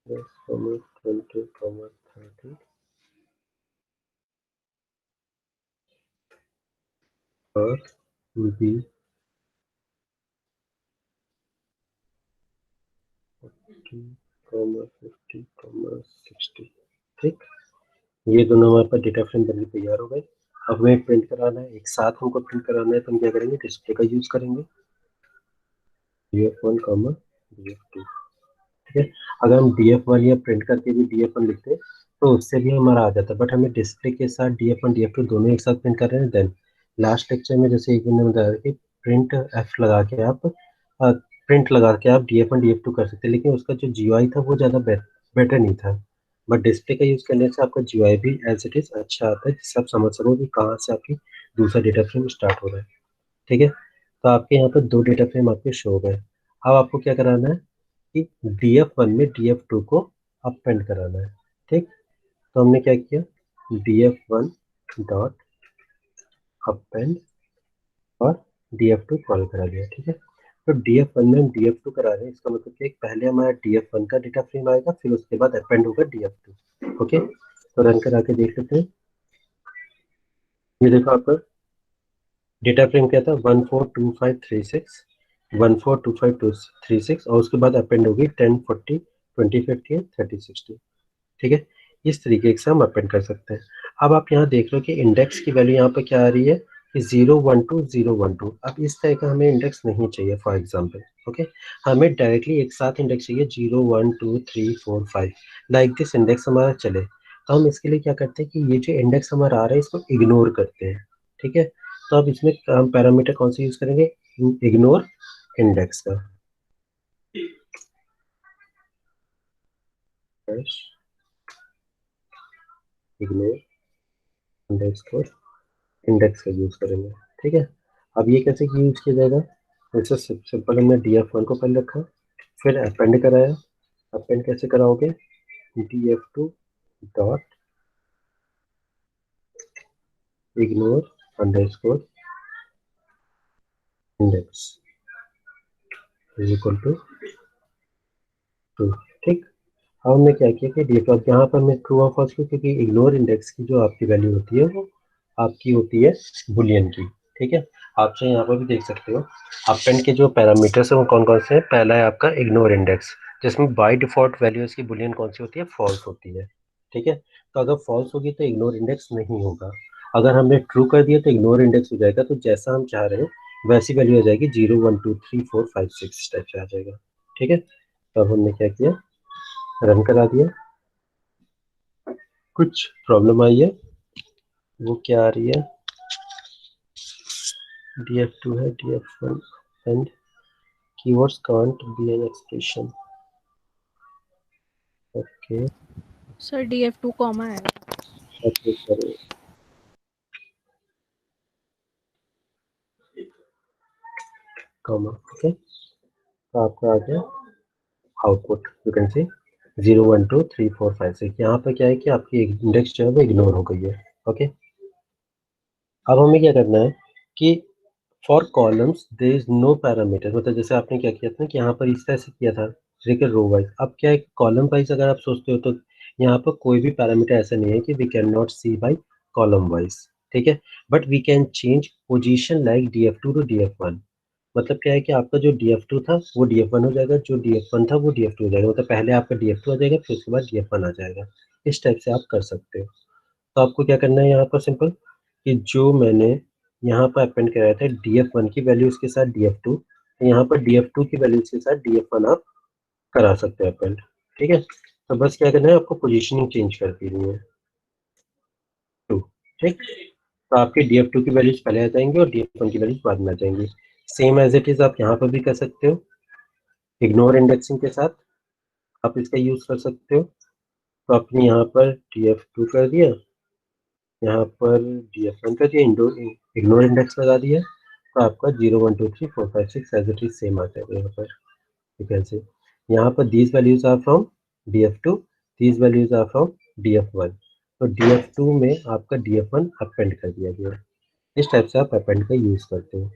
20, 30 और बी 40, 50, 60। ठीक, ये दोनों हमारे पास डेटा फ्रेम बनके तैयार हो गए। अब हमें प्रिंट कराना है, एक साथ हमको प्रिंट कराना है, तो हम क्या करेंगे, डिस्प्ले का यूज करेंगे, df1, df2। ठीक है, अगर हम df1 या प्रिंट करके भी df1 लिखते हैं तो उससे भी हमारा आ जाता है, बट हमें डिस्प्ले के साथ df1 df2 दोनों एक साथ प्रिंट कर रहे हैं। देन लास्ट लेक्चर में जैसे एक मैंने बताया कि प्रिंट एफ लगा के आप df1 df2 कर सकते हैं, लेकिन उसका जो जीयूआई था वो ज़्यादा बेटर नहीं था। बट डिस्प्ले का यूज़ करने से आपका जीयूआई भी एज इट इज़ अच्छा आता है, जिससे आप समझ सको कि कहाँ से आपकी दूसरा डेटा फ्रेम स्टार्ट हो रहा है। ठीक है, तो आपके यहाँ पर दो डेटा फ्रेम आपके शो हो गए। अब आपको क्या कराना है कि df1 में df2 को अपेंड कराना है। ठीक, तो हमने क्या किया, df1 डॉट अपेंड और df2 कॉल करा दिया। ठीक है, तो df1 में हम df2 करा रहे हैं, इसका मतलब कि पहले हमारा df1 का डेटा फ्रेम आएगा, फिर उसके बाद अपेंड होगा df2। ओके, तो रन करा के देख लेते हैं। ये देखो आपका डेटा फ्रेम क्या था, 142536, 142536, और उसके बाद अपेंड होगी 10, 40, 20, 50, 30, 60। ठीक है, इस तरीके से हम अपेंड कर सकते हैं। अब आप यहाँ देख लो कि इंडेक्स की वैल्यू यहाँ पर क्या आ रही है कि 012 012। अब इस तरह का हमें इंडेक्स नहीं चाहिए फॉर एग्जांपल। ओके, हमें डायरेक्टली एक साथ इंडेक्स चाहिए 0 1 2 3 4 5, लाइक दिस इंडेक्स हमारा चले। तो हम इसके लिए क्या करते हैं कि ये जो इंडेक्स हमारा आ रहा है इसको इग्नोर करते हैं। ठीक है, तो अब इसमें हम पैरामीटर कौन सा यूज करेंगे, इग्नोर इंडेक्स का। इग्नोर अंडरस्कोर इंडेक्स का यूज करेंगे। ठीक है, अब ये कैसे यूज किया जाएगा, जैसे सिंपल हमने df1 को पहले रखा, फिर अपेंड कराया। अपेंड कैसे कराओगे, df2 dot ignore underscore index is equal to 2। ठीक, अब हमने क्या किया कि df अब यहाँ पर मैं ट्रू और फॉल्स की, क्योंकि इग्नोर इंडेक्स की जो आपकी वैल्यू होती है वो आपकी होती है बुलियन की। ठीक है, आप चाहे यहाँ पर भी देख सकते हो अपेंड के जो पैरामीटर्स है वो कौन कौन से हैं। पहला है आपका इग्नोर इंडेक्स, जिसमें बाय डिफॉल्ट वैल्यू इसकी बुलियन कौन सी होती है, फॉल्स होती है। ठीक है, तो अगर फॉल्स होगी तो इग्नोर इंडेक्स नहीं होगा, अगर हमने ट्रू कर दिया तो इग्नोर इंडेक्स हो जाएगा। तो जैसा हम चाह रहे हैं वैसी वैल्यू आ जाएगी, 0 1 2 3 4 5 6 टाइप से आ जाएगा। ठीक है, तो अब हमने क्या किया, रन करा दिया। कुछ प्रॉब्लम आई है, वो क्या आ रही है, df2 है, df1 and keywords can't be an expression। Okay, sir df2 comma है। ओके करो, कॉमा। ओके, तो आपका आ गया आउटपुट, यू कैन सी 0 1 2 3 4 5 6। यहाँ पर क्या है कि आपकी इंडेक्स जो है वो इग्नोर हो गई है। ओके, अब हमें क्या करना है कि for columns there is no parameter, मतलब जैसे आपने क्या किया था ना कि यहाँ पर इस तरह से किया था, देखिए रो वाइज। अब क्या है, कॉलम वाइज अगर आप सोचते हो तो यहाँ पर कोई भी पैरामीटर ऐसा नहीं है कि we can not see by column wise. ठीक है, but we can change position like df2 to df1। मतलब क्या है कि आपका जो df2 था वो df1 हो जाएगा, जो df1 था वो df2 हो जाएगा, मतलब पहले आपका df2 आ जाएगा फिर उसके बाद df1 आ जाएगा। इस टाइप से आप कर सकते हो। तो आपको क्या करना है यहाँ पर सिंपल, कि जो मैंने यहाँ पर अपेंड कराया था df1 की वैल्यू के साथ df2, तो यहाँ पर df2 की वैल्यू के साथ df1 आप करा सकते हो अपेंड। ठीक है, तो बस क्या करना है, आपको पोजीशनिंग चेंज कर देनी है 2। ठीक, तो आपके df2 की वैल्यूज पहले आ जाएंगी और df1 की वैल्यूज बाद में आ जाएंगी। सेम एज इट इज आप यहाँ पर भी कर सकते हो, इग्नोर इंडेक्सिंग के साथ आप इसका यूज कर सकते हो। तो आपने यहाँ पर df2 कर दिया, यहाँ पर df1 कर दिया, इग्नोर इंडेक्स लगा दिया, तो आपका 0 1 2 3 4 5 6 एज इट इज सेम आ जाएगा यहाँ पर। ठीक है, से यहाँ पर these values are from df2, these values are from df1, तो df2 में आपका df1 अपेंड कर दिया गया। इस टाइप से आप अपेंड का यूज करते हो।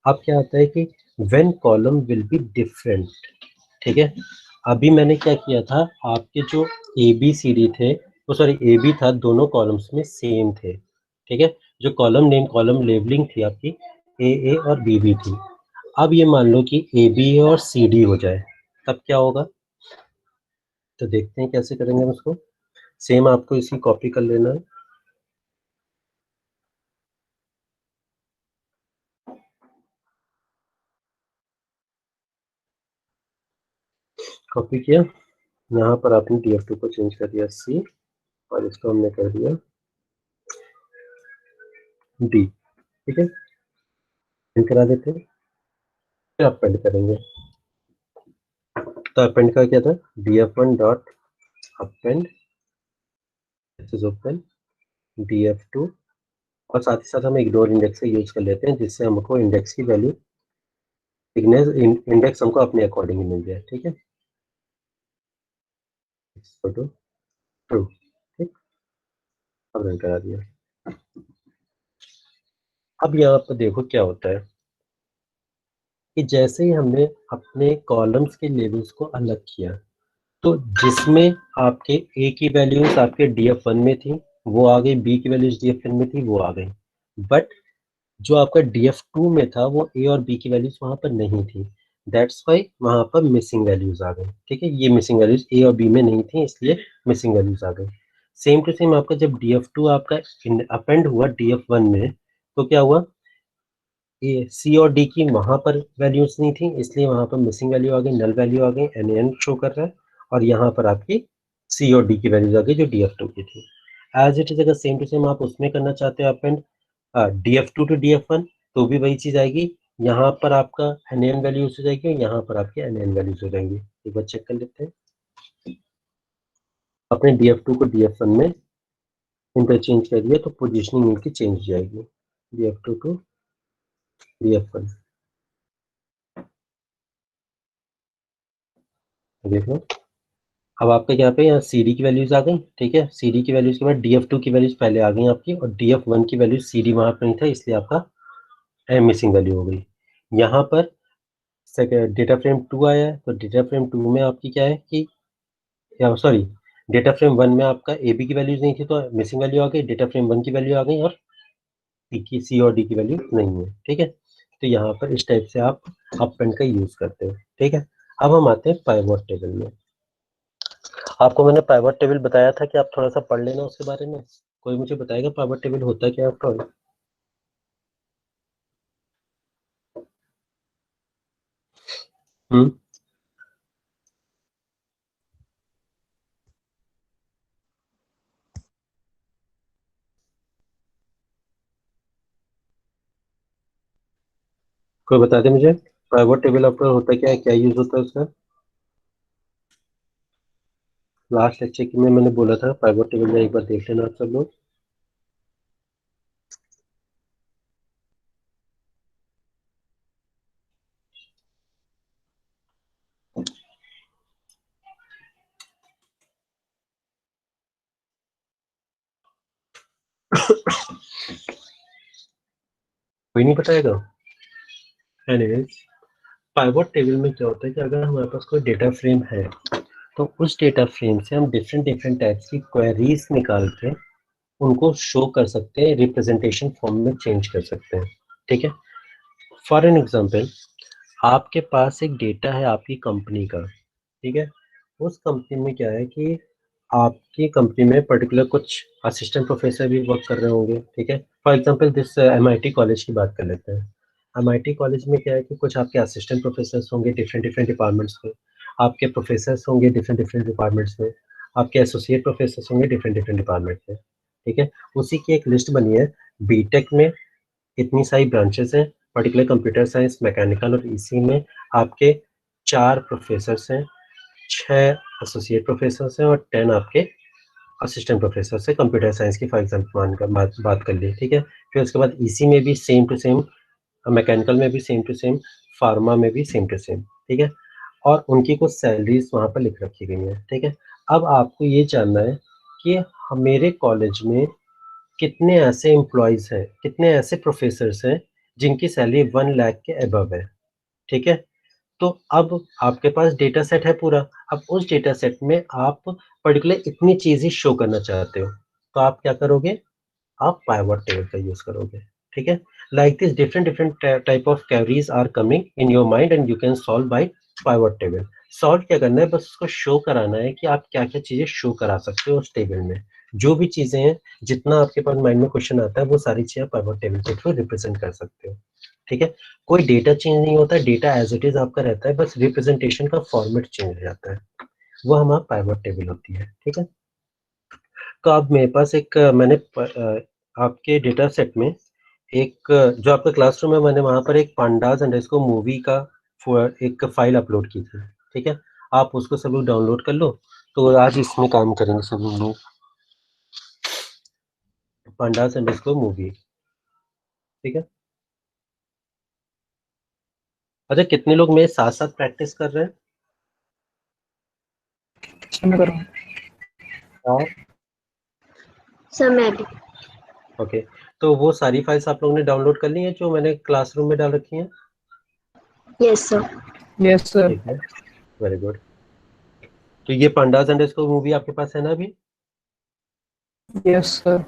अब क्या आता है कि when column will be different. ठीक है, अभी मैंने क्या किया था, आपके जो ए बी सी डी थे, वो सॉरी ए बी था, दोनों कॉलम्स में सेम थे, ठीक है। जो कॉलम नेम कॉलम लेबलिंग थी आपकी ए और बी थी। अब ये मान लो कि ए बी और सी डी हो जाए, तब क्या होगा? तो देखते हैं कैसे करेंगे हम उसको। सेम आपको इसी कॉपी कर लेना है। कॉपी किया, यहाँ पर आपने df2 को चेंज कर दिया सी और इसको हमने कर दिया डी, ठीक है। अपेंड करा देते हैं, फिर अपेंड करेंगे। तो अपेंड का क्या था, df1 dot append open df2, और साथ ही साथ हम इग्नोर इंडेक्स का यूज कर लेते हैं, जिससे हमको इंडेक्स की वैल्यू इंडेक्स हमको अपने अकॉर्डिंग मिल जाए, ठीक है। ट्रू, ठीक। अब रन करा दिया। अब यहाँ पर देखो क्या होता है कि जैसे ही हमने अपने कॉलम्स के लेवल्स को अलग किया, तो जिसमें आपके ए की वैल्यूज आपके df1 में थी वो आ गई, बी की वैल्यूज df1 में थी वो आ गई, बट जो आपका df2 में था वो ए और बी की वैल्यूज वहां पर नहीं थी। दैट्स वाई वहां पर मिसिंग वैल्यूज आ गई, ठीक है। ये मिसिंग वैल्यूज ए और बी में नहीं थी, इसलिए मिसिंग वैल्यूज आ गई। सेम टू सेम आपका जब df2 आपका अपेंड हुआ df1 में, तो क्या हुआ, ये सी और डी की वहां पर वैल्यूज नहीं थी, इसलिए वहां पर मिसिंग वैल्यू आ गई, नल वैल्यू आ गई, एन शो कर रहा है। और यहाँ पर आपकी सी और डी की वैल्यूज आ गई जो df2 की थी। एज इट इज, अगर सेम टू सेम आप उसमें करना चाहते हो अपेंड df2 टू df1, तो भी वही चीज आएगी। यहाँ पर आपका एन वैल्यूज हो जाएगी और यहाँ पर आपके एन वैल्यूज हो जाएंगी। एक बार चेक कर लेते हैं। आपने df2 को df1 में इंटरचेंज कर दिया, तो पोजिशनिंग इनकी चेंज हो जाएगी, df2 टू df1। देख लो, अब आपके यहाँ पे यहाँ सी डी की वैल्यूज आ गई, ठीक है। सी डी की वैल्यूज के बाद df2 की वैल्यूज पहले आ गई आपकी, और df1 की वैल्यूज सी डी वहां पर नहीं था, इसलिए आपका मिसिंग वैल्यू हो गई। यहाँ पर डेटा फ्रेम 2 आया है, तो डेटा फ्रेम 2 में आपकी क्या है कि, या सॉरी, डेटा फ्रेम 1 में आपका ए बी की वैल्यूज नहीं थी, तो मिसिंग वैल्यू आ गई, डेटा फ्रेम 1 की वैल्यू आ गई, और सी और डी की वैल्यू नहीं है, ठीक है। तो यहाँ पर इस टाइप से आप अपेंड का यूज करते हो, ठीक है। अब हम आते हैं पाइवट टेबल में। आपको मैंने पाइवट टेबल बताया था कि आप थोड़ा सा पढ़ लेना उसके बारे में। कोई मुझे बताएगा पाइवट टेबल होता क्या है आपका? हम्म, कोई बता दे मुझे, पाइवट टेबल आपका होता क्या है, क्या यूज होता है उसका? लास्ट लेक्चर की में मैंने बोला था पाइवट टेबल में, एक बार देख लेना आप सब लोग। कोई नहीं बताएगा? एनीवेज, पाइवट टेबल में क्या होता है कि अगर हमारे पास कोई डेटा फ्रेम है, तो उस डेटा फ्रेम से हम डिफरेंट डिफरेंट टाइप्स की क्वेरीज निकाल के उनको शो कर सकते हैं, रिप्रेजेंटेशन फॉर्म में चेंज कर सकते हैं, ठीक है। फॉर एन एग्जांपल, आपके पास एक डेटा है आपकी कंपनी का, ठीक है। उस कंपनी में क्या है कि आपकी कंपनी में पर्टिकुलर कुछ असिस्टेंट प्रोफेसर भी वर्क कर रहे होंगे, ठीक है। For example this MIT college की बात कर लेते हैं। एमआईटी कॉलेज में क्या है कि कुछ आपके असिस्टेंट प्रोफेसर्स होंगे डिफरेंट डिफरेंट डिपार्टमेंट्स में, आपके प्रोफेसर्स होंगे डिफरेंट डिफरेंट डिपार्टमेंट्स में, आपके एसोसिएट प्रोफेसर्स होंगे डिफरेंट डिफरेंट डिपार्टमेंट में, ठीक है। उसी की एक लिस्ट बनी है। बीटेक में इतनी सारी ब्रांचेस हैं, पर्टिकुलर कंप्यूटर साइंस, मैकेनिकल और इसी में आपके 4 प्रोफेसर्स हैं, 6 एसोसिएट प्रोफेसर्स हैं, और 10 आपके असिस्टेंट प्रोफेसर से कंप्यूटर साइंस की फॉर एग्जाम्पल मान कर बात कर ली, ठीक है। फिर उसके बाद इसी में भी सेम टू सेम, मैकेनिकल में भी सेम टू सेम, फार्मा में भी सेम टू सेम, ठीक है। और उनकी कुछ सैलरीज वहाँ पर लिख रखी गई हैं, ठीक है। अब आपको ये जानना है कि मेरे कॉलेज में कितने ऐसे एम्प्लॉयज हैं, कितने ऐसे प्रोफेसर्स हैं जिनकी सैलरी 1 लाख के अबव है, ठीक है। तो अब आपके पास डेटा सेट है पूरा। अब उस डेटा सेट में आप पर्टिकुलर इतनी चीज़ें शो करना चाहते हो, तो आप क्या करोगे? आप पाइवट टेबल का यूज़ करोगे, ठीक है? Like this different type of queries are coming in your mind and you can solve by pivot table. Solve क्या करना है? बस उसको शो कराना है कि आप क्या-क्या चीज़ें शो करा सकते हो उस टेबल में। जो भी चीज़ें हैं, जितना आपके पास माइंड में क्वेश्चन आता है, वो सारी चीज़ें आप पाइवट टेबल के थ्रू रिप्रेजेंट कर सकते हो, ठीक है? कोई डेटा चेंज नहीं होता है, डेटा एज़ इट इज़ आपका रहता है, बस रिप्रेजेंटेशन का फॉर्मेट चेंज हो जाता है। वो हमारा पाइवट टेबल होती है, ठीक है? तो अब मेरे पास एक आपके डेटा सेट में एक जो आपका क्लासरूम है, मैंने वहाँ पर एक पांडास अंडरस्कोर मूवी का एक फाइल अपलोड की थी, ठीक है? आप उसको सब लोग डाउनलोड कर लो। तो आज इसमें काम करेंगे सब लोग, पांडास अंडरस्कोर मूवी, ठीक है? अच्छा, कितने लोग मेरे साथ साथ प्रैक्टिस कर रहे हैं? मैं कर रहा हूँ। और सर मैं भी। ओके, तो वो सारी फाइल्स आप लोगों ने डाउनलोड कर ली हैं जो मैंने क्लासरूम में डाल रखी हैं? Yes sir. Yes sir. ठीक है, वेरी गुड। तो ये पांडास अंडरस्कोर मूवी आपके पास है ना अभी? Yes sir.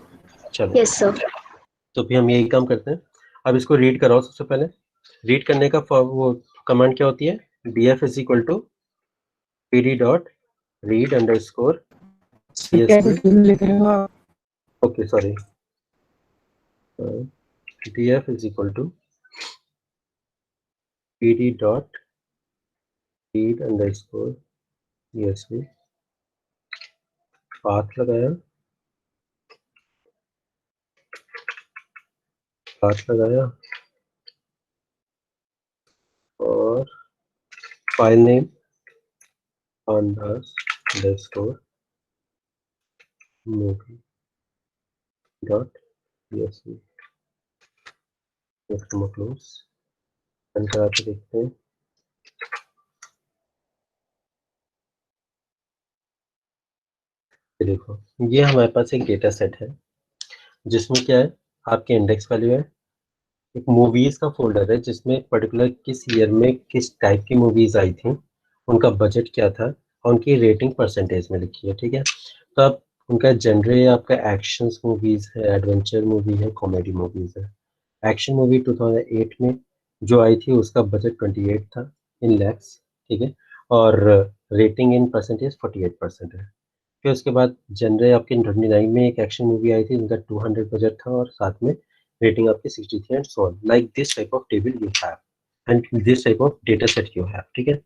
चलो, यस सर। तो फिर हम यही काम करते हैं। अब इसको रीड कराओ सबसे पहले। रीड करने का वो कमांड क्या होती है? df is equal to pd dot read underscore csv। लिख रहे हो आप? Okay, sorry, df is equal to pd dot read underscore csv। Path लगाया, और file name pandas underscore movie dot csv। इसको क्लोज रन करा के देखते हैं। ये देखो, ये हमारे पास एक डेटा सेट है जिसमें क्या है? आपके इंडेक्स वैल्यू है, एक मूवीज का फोल्डर है जिसमें पर्टिकुलर किस ईयर में किस टाइप की मूवीज आई थी, उनका बजट क्या था, और उनकी रेटिंग परसेंटेज में लिखी है, ठीक है? तो अब उनका जनरे आपका एक्शंस मूवीज है, एडवेंचर मूवी है, कॉमेडी मूवीज है। एक्शन मूवी 2008 में जो आई थी उसका बजट 28 था इन लैक्स, ठीक है? और रेटिंग इन परसेंटेज 48% है। फिर उसके बाद जनरे आपके 29 में एक एक्शन मूवी आई थी जिनका 200 बजट था और साथ में रेटिंग आपकी 63 and so on. Like this type of table you have and this type of data set you have, ठीक है?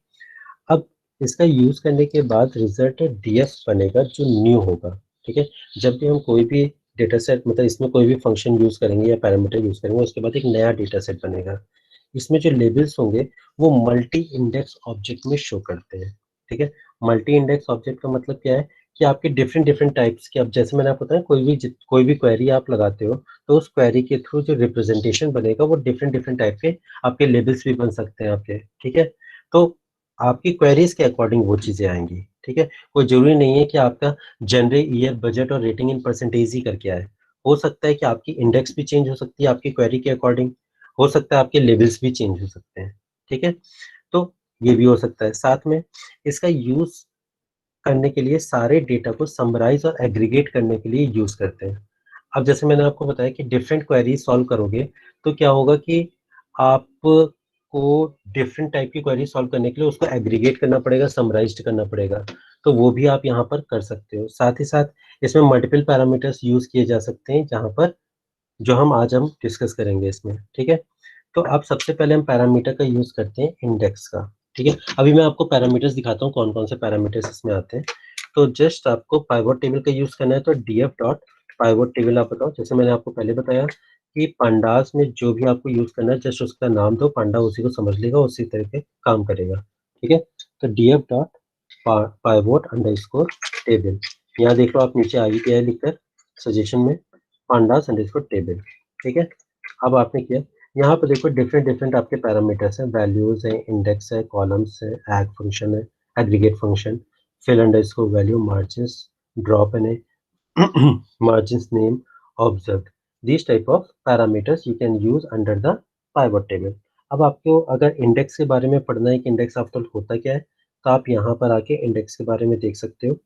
अब इसका यूज करने के बाद रिजल्ट डीएफ बनेगा जो न्यू होगा, ठीक है? जब भी हम कोई भी डेटा सेट, मतलब इसमें कोई भी फंक्शन यूज करेंगे या पैरामीटर यूज करेंगे, उसके बाद एक नया डेटा सेट बनेगा। इसमें जो लेबल्स होंगे वो मल्टी इंडेक्स ऑब्जेक्ट में शो करते हैं, ठीक है? मल्टी इंडेक्स ऑब्जेक्ट का मतलब क्या है? कि आपके डिफरेंट डिफरेंट टाइप्स के, अब जैसे मैंने आपको बताया, कोई भी क्वेरी आप लगाते हो तो उस क्वेरी के थ्रू जो रिप्रेजेंटेशन बनेगा वो डिफरेंट डिफरेंट टाइप के आपके लेबल्स भी बन सकते हैं आपके, ठीक है? तो आपकी क्वेरीज के अकॉर्डिंग वो चीजें आएंगी, ठीक है? कोई जरूरी नहीं है कि आपका जनरे, ईयर, बजट और रेटिंग इन परसेंटेज ही करके आए। हो सकता है कि आपकी इंडेक्स भी चेंज हो सकती है आपकी क्वेरी के अकॉर्डिंग, हो सकता है आपके लेवल्स भी चेंज हो सकते हैं, ठीक है? तो ये भी हो सकता है। साथ में इसका यूज करने के लिए सारे डेटा को समराइज और एग्रीगेट करने के लिए यूज करते हैं। अब जैसे मैंने आपको बताया कि डिफरेंट क्वेरीज सॉल्व करोगे तो क्या होगा कि आपको डिफरेंट टाइप की क्वेरी सॉल्व करने के लिए उसको एग्रीगेट करना पड़ेगा, समराइज्ड करना पड़ेगा। तो वो भी आप यहाँ पर कर सकते हो। साथ ही साथ इसमें मल्टीपल पैरामीटर्स यूज किए जा सकते हैं, जहाँ पर जो हम डिस्कस करेंगे इसमें, ठीक है? तो अब सबसे पहले हम पैरामीटर का यूज करते हैं इंडेक्स का, ठीक है? अभी मैं आपको पैरामीटर्स दिखाता हूँ कौन कौन से पैरामीटर्स इसमें आते हैं। तो जस्ट आपको पाइवट टेबल का यूज करना है, तो df डॉट पाइवट टेबल आप बताओ। जैसे मैंने आपको पहले बताया कि पांडास में जो भी आपको यूज करना है, जस्ट उसका नाम दो, पांडा उसी को समझ लेगा, उसी तरह के काम करेगा, ठीक है? तो df dot pivot underscore table, यहाँ देख लो आप, नीचे आ गया है लिखकर सजेशन में, पांडास अंडरस्कोर टेबल, ठीक है? अब आपने किया, यहाँ पे देखो डिफरेंट डिफरेंट आपके पैरामीटर्स हैं, वैल्यूज हैं, इंडेक्स है, कॉलम्स है, एग फंक्शन है, aggregate function, fill underscore value, margins, drop N margins name observed. These type of parameters you can use under the pivot table. अब आपको अगर इंडेक्स के बारे में पढ़ना है कि इंडेक्स आफ्टर ऑल होता क्या है, तो आप यहाँ पर आके इंडेक्स के बारे में देख सकते हो।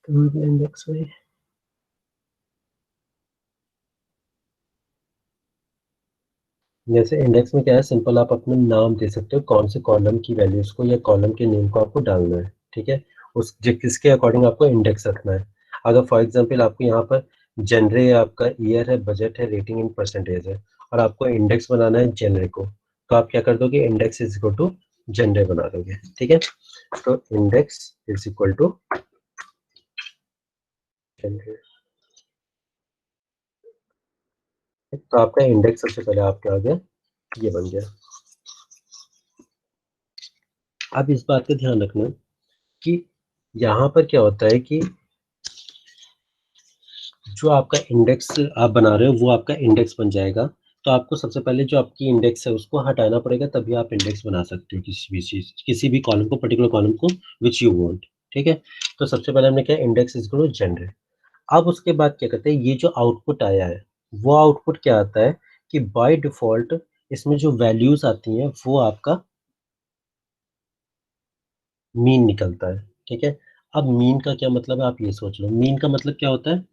इंडेक्स में जैसे इंडेक्स में क्या है, सिंपल आप अपना नाम दे सकते हो, कौन से कॉलम की वैल्यूज को या कॉलम के नेम को आपको डालना है, ठीक है। उस किसके अकॉर्डिंग आपको इंडेक्स रखना है। अगर फॉर एग्जांपल आपको यहाँ पर जनरे आपका ईयर है, बजट है, रेटिंग इन परसेंटेज है, और आपको इंडेक्स बनाना है जनरे को, तो आप क्या कर दोगे, index is equal to genre बना दोगे, ठीक है। तो index is equal to genre, तो आपका इंडेक्स सबसे पहले आपके आ गया, ये बन गया। अब इस बात का ध्यान रखना कि यहाँ पर क्या होता है कि जो आपका इंडेक्स आप बना रहे हो वो आपका इंडेक्स बन जाएगा। तो आपको सबसे पहले जो आपकी इंडेक्स है उसको हटाना पड़ेगा, तभी आप इंडेक्स बना सकते हो किसी भी चीज़, किसी भी कॉलम को, पर्टिकुलर कॉलम को विच यू वांट, ठीक है। तो सबसे पहले हमने क्या, index is equal to genre. अब उसके बाद क्या करते हैं, ये जो आउटपुट आया है वो आउटपुट क्या आता है कि बाय डिफ़ॉल्ट इसमें जो वैल्यूज़ आती हैं वो आपका मीन निकलता है, ठीक है। अब मीन का क्या मतलब है, आप ये सोच लो, मीन का मतलब क्या होता है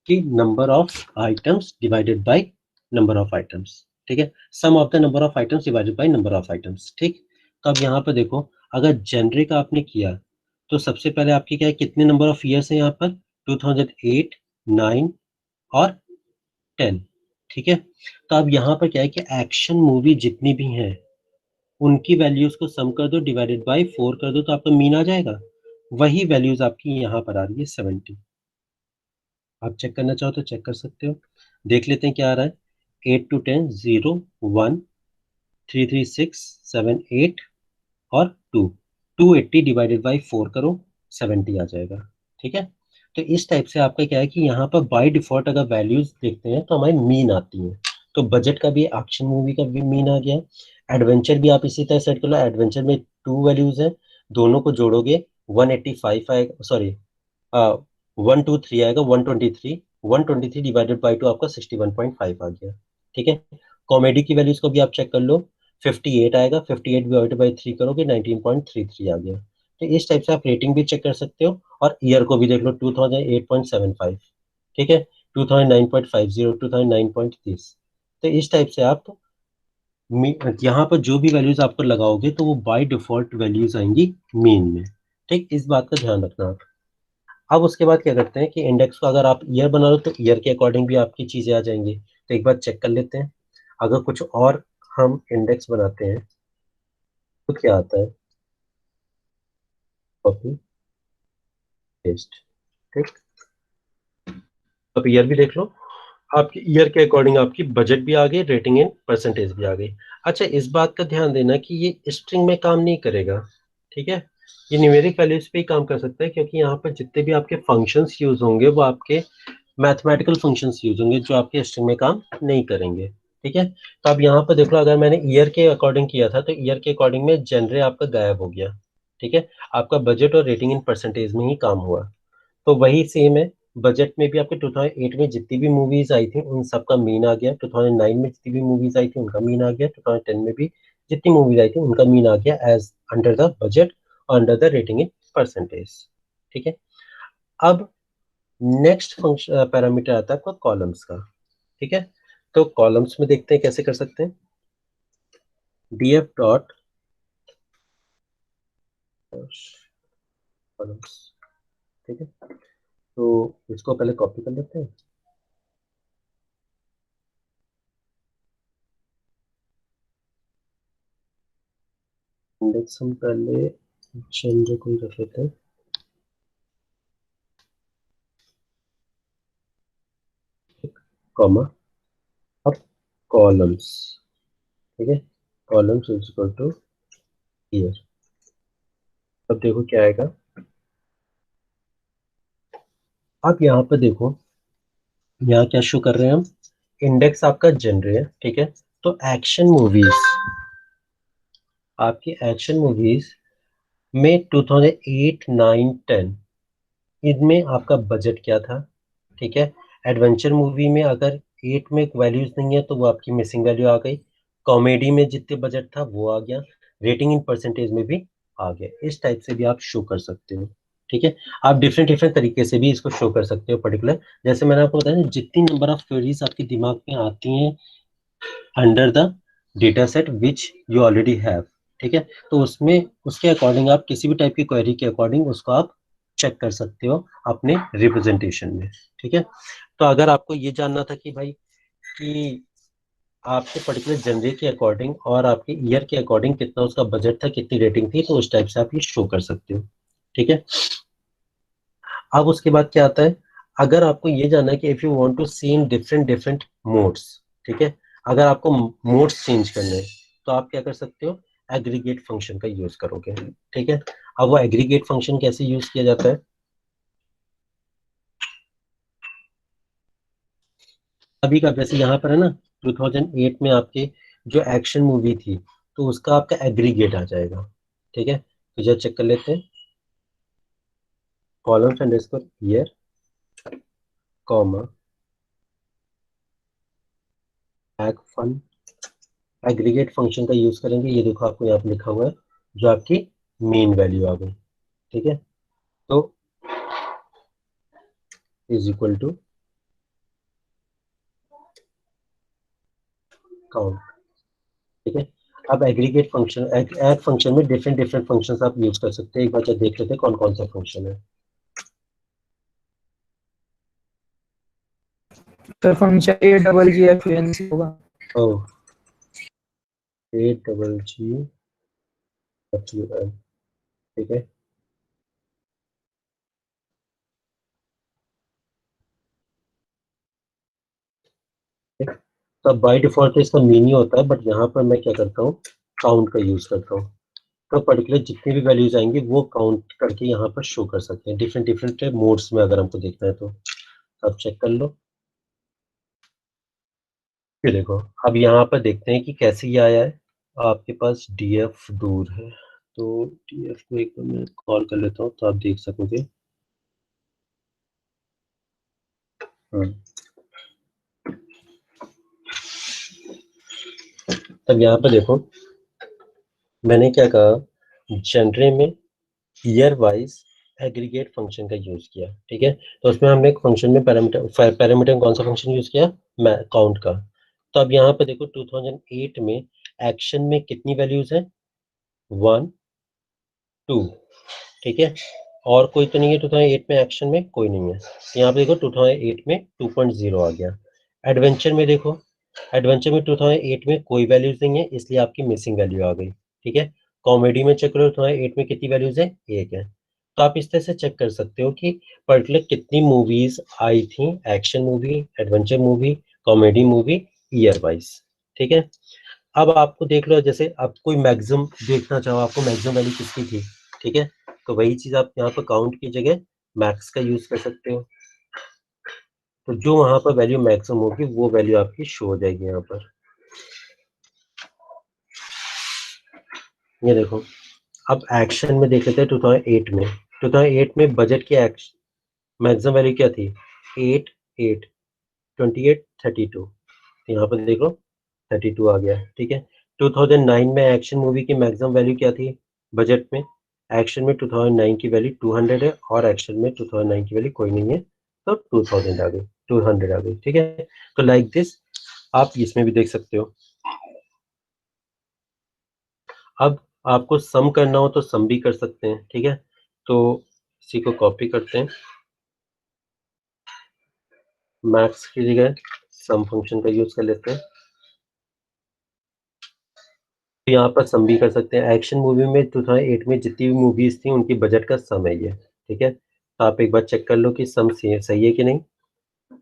कि number of items divided by number of items, ठीक है। Sum of the number of items divided by number of items, ठीक। तो अब यहाँ पर देखो, अगर जनरे का आपने किया तो सबसे पहले आपके क्या है, कितने नंबर ऑफ ईयर्स हैं यहाँ पर, 2008, 9 और 10, ठीक है। तो अब यहाँ पर क्या है कि एक्शन मूवी जितनी भी हैं उनकी वैल्यूज को सम कर दो, डिवाइडेड बाय 4 कर दो, तो आपका मीन आ जाएगा। वही वैल्यूज आपकी यहाँ पर आ रही है 70। आप चेक करना चाहो तो चेक कर सकते हो। देख लेते हैं क्या आ रहा है, 8 to 10 0 1 3 3 6 7 8 और 2, 280 डिवाइडेड बाई 4 करो, 70 आ जाएगा, ठीक है। तो इस टाइप से आपका क्या है कि यहाँ पर बाय डिफॉल्ट अगर वैल्यूज देखते हैं तो हमारी मीन आती है। तो बजट का भी, एक्शन मूवी का भी मीन आ गया। एडवेंचर भी आप इसी तरह सेट कर लो, एडवेंचर में 2 वैल्यूज है, दोनों को जोड़ोगे 185 आएगा, सॉरी 123 आएगा, 123, 123 डिवाइडेड बाई 2 आपका 61.5 आ गया, ठीक है। कॉमेडी की वैल्यूज को भी आप चेक कर लो, 58 आएगा, 58 डिवाइडेड बाई 3 करोगे 19.33 आ गया। तो इस टाइप से आप रेटिंग भी चेक कर सकते हो, और ईयर को भी देख लो, 2008.75, ठीक है, 2009.50, 2009.30। तो इस टाइप से आप यहाँ पर जो भी वैल्यूज आपको लगाओगे तो वो बाय डिफॉल्ट वैल्यूज आएंगी मीन में, ठीक। इस बात का ध्यान रखना आप। अब उसके बाद क्या करते हैं कि इंडेक्स को अगर आप ईयर बना लो तो ईयर के अकॉर्डिंग भी आपकी चीजें आ जाएंगी। तो एक बार चेक कर लेते हैं, अगर कुछ और हम इंडेक्स बनाते हैं तो क्या आता है, कॉपी पेस्ट, ठीक। अब ईयर भी देख लो, आपके ईयर के अकॉर्डिंग आपकी बजट भी आ गई, रेटिंग इन परसेंटेज भी आ गई। अच्छा, इस बात का ध्यान देना कि ये स्ट्रिंग में काम नहीं करेगा, ठीक है। ये न्यूमेरिक वैल्यूज पे ही काम कर सकता है, क्योंकि यहाँ पर जितने भी आपके फंक्शंस यूज होंगे वो आपके मैथमेटिकल फंक्शंस यूज होंगे, जो आपके स्ट्रिंग में काम नहीं करेंगे, ठीक है। तो अब यहाँ पर देख लो, अगर मैंने ईयर के अकॉर्डिंग किया था तो ईयर के अकॉर्डिंग में जनरे आपका गायब हो गया, ठीक है। आपका बजट और रेटिंग इन परसेंटेज में ही काम हुआ। तो वही सेम है, बजट में भी आपके 2008 में जितनी भी मूवीज आई थी उन सबका मीन आ गया, 2009 में जितनी भी मूवीज आई थी उनका मीन आ गया, 2010 में भी जितनी मूवीज आई थी उनका मीन आ गया, एज अंडर द बजट और under the rating in percentage, ठीक है। अब नेक्स्ट फंक्शन पैरामीटर आता है आपका कॉलम्स का, ठीक है। तो कॉलम्स में देखते हैं कैसे कर सकते हैं, df डॉट कॉलम्स, ठीक है। तो इसको पहले कॉपी कर लेते हैं, इंडेक्स हम पहले जनरे को ही रख लेते हैं, कॉमा, अब कॉलम्स, ठीक है, columns is equal two year. अब देखो क्या आएगा, अब यहाँ पर देखो, यहाँ क्या शो कर रहे हैं हम, इंडेक्स आपका जनरे है, ठीक है। तो एक्शन मूवीज, आपकी एक्शन मूवीज में 2008, 9, 10 इनमें आपका बजट क्या था, ठीक है। एडवेंचर मूवी में अगर 8 में वैल्यूज नहीं है तो वो आपकी मिसिंग वैल्यू आ गई। कॉमेडी में जितने बजट था वो आ गया। रेटिंग इन परसेंटेज में भी आ गया। इस टाइप से भी आप शो कर सकते हो, ठीक है। आप डिफरेंट डिफरेंट तरीके से भी इसको शो कर सकते हो पर्टिकुलर। जैसे मैंने आपको बताया ना, जितनी नंबर ऑफ क्वेरीज आपके दिमाग में आती हैं under the data set which you already have, ठीक है, तो उसमें उसके अकॉर्डिंग आप किसी भी टाइप की क्वेरी के अकॉर्डिंग उसको आप चेक कर सकते हो अपने रिप्रेजेंटेशन में, ठीक है। तो अगर आपको ये जानना था कि भाई कि आपके पर्टिकुलर जनरे के अकॉर्डिंग और आपके ईयर के अकॉर्डिंग कितना उसका बजट था, कितनी रेटिंग थी, तो उस टाइप से आप ये शो कर सकते हो, ठीक है। अब उसके बाद क्या आता है, अगर आपको ये जानना है कि if you want to see in different different modes, ठीक है, अगर आपको मोड्स चेंज करने हैं तो आप क्या कर सकते हो, एग्रीगेट फंक्शन का यूज करोगे, ठीक है। अब वो एग्रीगेट फंक्शन कैसे यूज किया जाता है, अभी का जैसे यहाँ पर है ना, 2008 में आपके जो एक्शन मूवी थी तो उसका आपका एग्रीगेट आ जाएगा, ठीक है। तो जब चेक कर लेते हैं, columns underscore year comma agg fun, aggregate function का यूज करेंगे। ये देखो आपको यहाँ पे लिखा हुआ है जो आपकी मेन वैल्यू आ गई, ठीक है। तो इज इक्वल टू काउंट, ठीक है। अब एग्रीगेट फंक्शन एग फंक्शन में डिफरेंट डिफरेंट फंक्शंस आप यूज कर सकते हैं। एक बार जब देख लेते हैं कौन कौन सा फंक्शन है। सर फंक्शन AGGFANC होगा। ओ AGGFUN, ठीक है। तो बाय डिफॉल्ट तो इसका मीन ही होता है, बट यहाँ पर मैं क्या करता हूँ, काउंट का यूज करता हूँ। तो पर्टिकुलर जितनी भी वैल्यूज आएंगी वो काउंट करके यहाँ पर शो कर सकते हैं डिफरेंट डिफरेंट मोड्स में, अगर हमको देखना है तो आप चेक कर लो। ये देखो, अब यहाँ पर देखते हैं कि कैसे ये आया है। आपके पास डीएफ दूर है तो डीएफ को एक बार मैं कॉल कर लेता हूँ तो आप देख सकोगे। हम्म, तब यहाँ पर देखो मैंने क्या कहा, जनरे में ईयर वाइज एग्रीगेट फंक्शन का यूज किया, ठीक है। तो उसमें हमने एक फंक्शन में पैरामीटर में कौन सा फंक्शन यूज किया, काउंट का। तो अब यहाँ पे देखो 2008 में एक्शन में कितनी वैल्यूज है, 1, 2, ठीक है। और कोई तो नहीं है 2008 में, एक्शन में कोई नहीं है। तो यहाँ पे देखो 2008 में 2.0 आ गया। एडवेंचर में देखो, एडवेंचर में 2008 में कोई वैल्यूज नहीं है इसलिए आपकी मिसिंग वैल्यू आ गई, ठीक है। कॉमेडी में चेक करो 2008 में कितनी वैल्यूज है, 1 है। तो आप इस तरह से चेक कर सकते हो कि पर्टिकुलर कितनी मूवीज आई थी, action movie, adventure movie, comedy movie, year wise, ठीक है। अब आपको देख लो, जैसे आप कोई मैक्सिमम देखना चाहो, आपको मैक्सिमम वैल्यू किसकी थी, ठीक है, तो वही चीज आप यहाँ पर काउंट की जगह मैक्स का यूज कर सकते हो। तो जो वहां पर वैल्यू मैक्सिमम होगी वो वैल्यू आपकी शो हो जाएगी यहाँ पर। ये देखो, अब एक्शन में देख लेते हैं 2008 में। 2008 में बजट की मैक्सिमम वैल्यू क्या थी, 8, 8, 28, 32। यहाँ पर देखो 32 आ गया, ठीक है। 2009 में एक्शन मूवी की मैक्सिमम वैल्यू क्या थी बजट में, एक्शन में 2009 की वैल्यू 200 है और एक्शन में 2009 की वैल्यू कोई नहीं है तो 2000 आ गई, 200 आ गई, ठीक है। तो लाइक दिस आप इसमें भी देख सकते हो। अब आपको सम करना हो तो सम भी कर सकते हैं, ठीक है। तो इसी को कॉपी करते हैं, मैक्स की जगह सम फंक्शन का यूज कर लेते हैं। तो यहाँ पर सम भी कर सकते हैं। एक्शन मूवी में 2008 में जितनी भी मूवीज थी उनकी बजट का सम है ये, ठीक है। तो आप एक बार चेक कर लो कि सम सही है कि नहीं।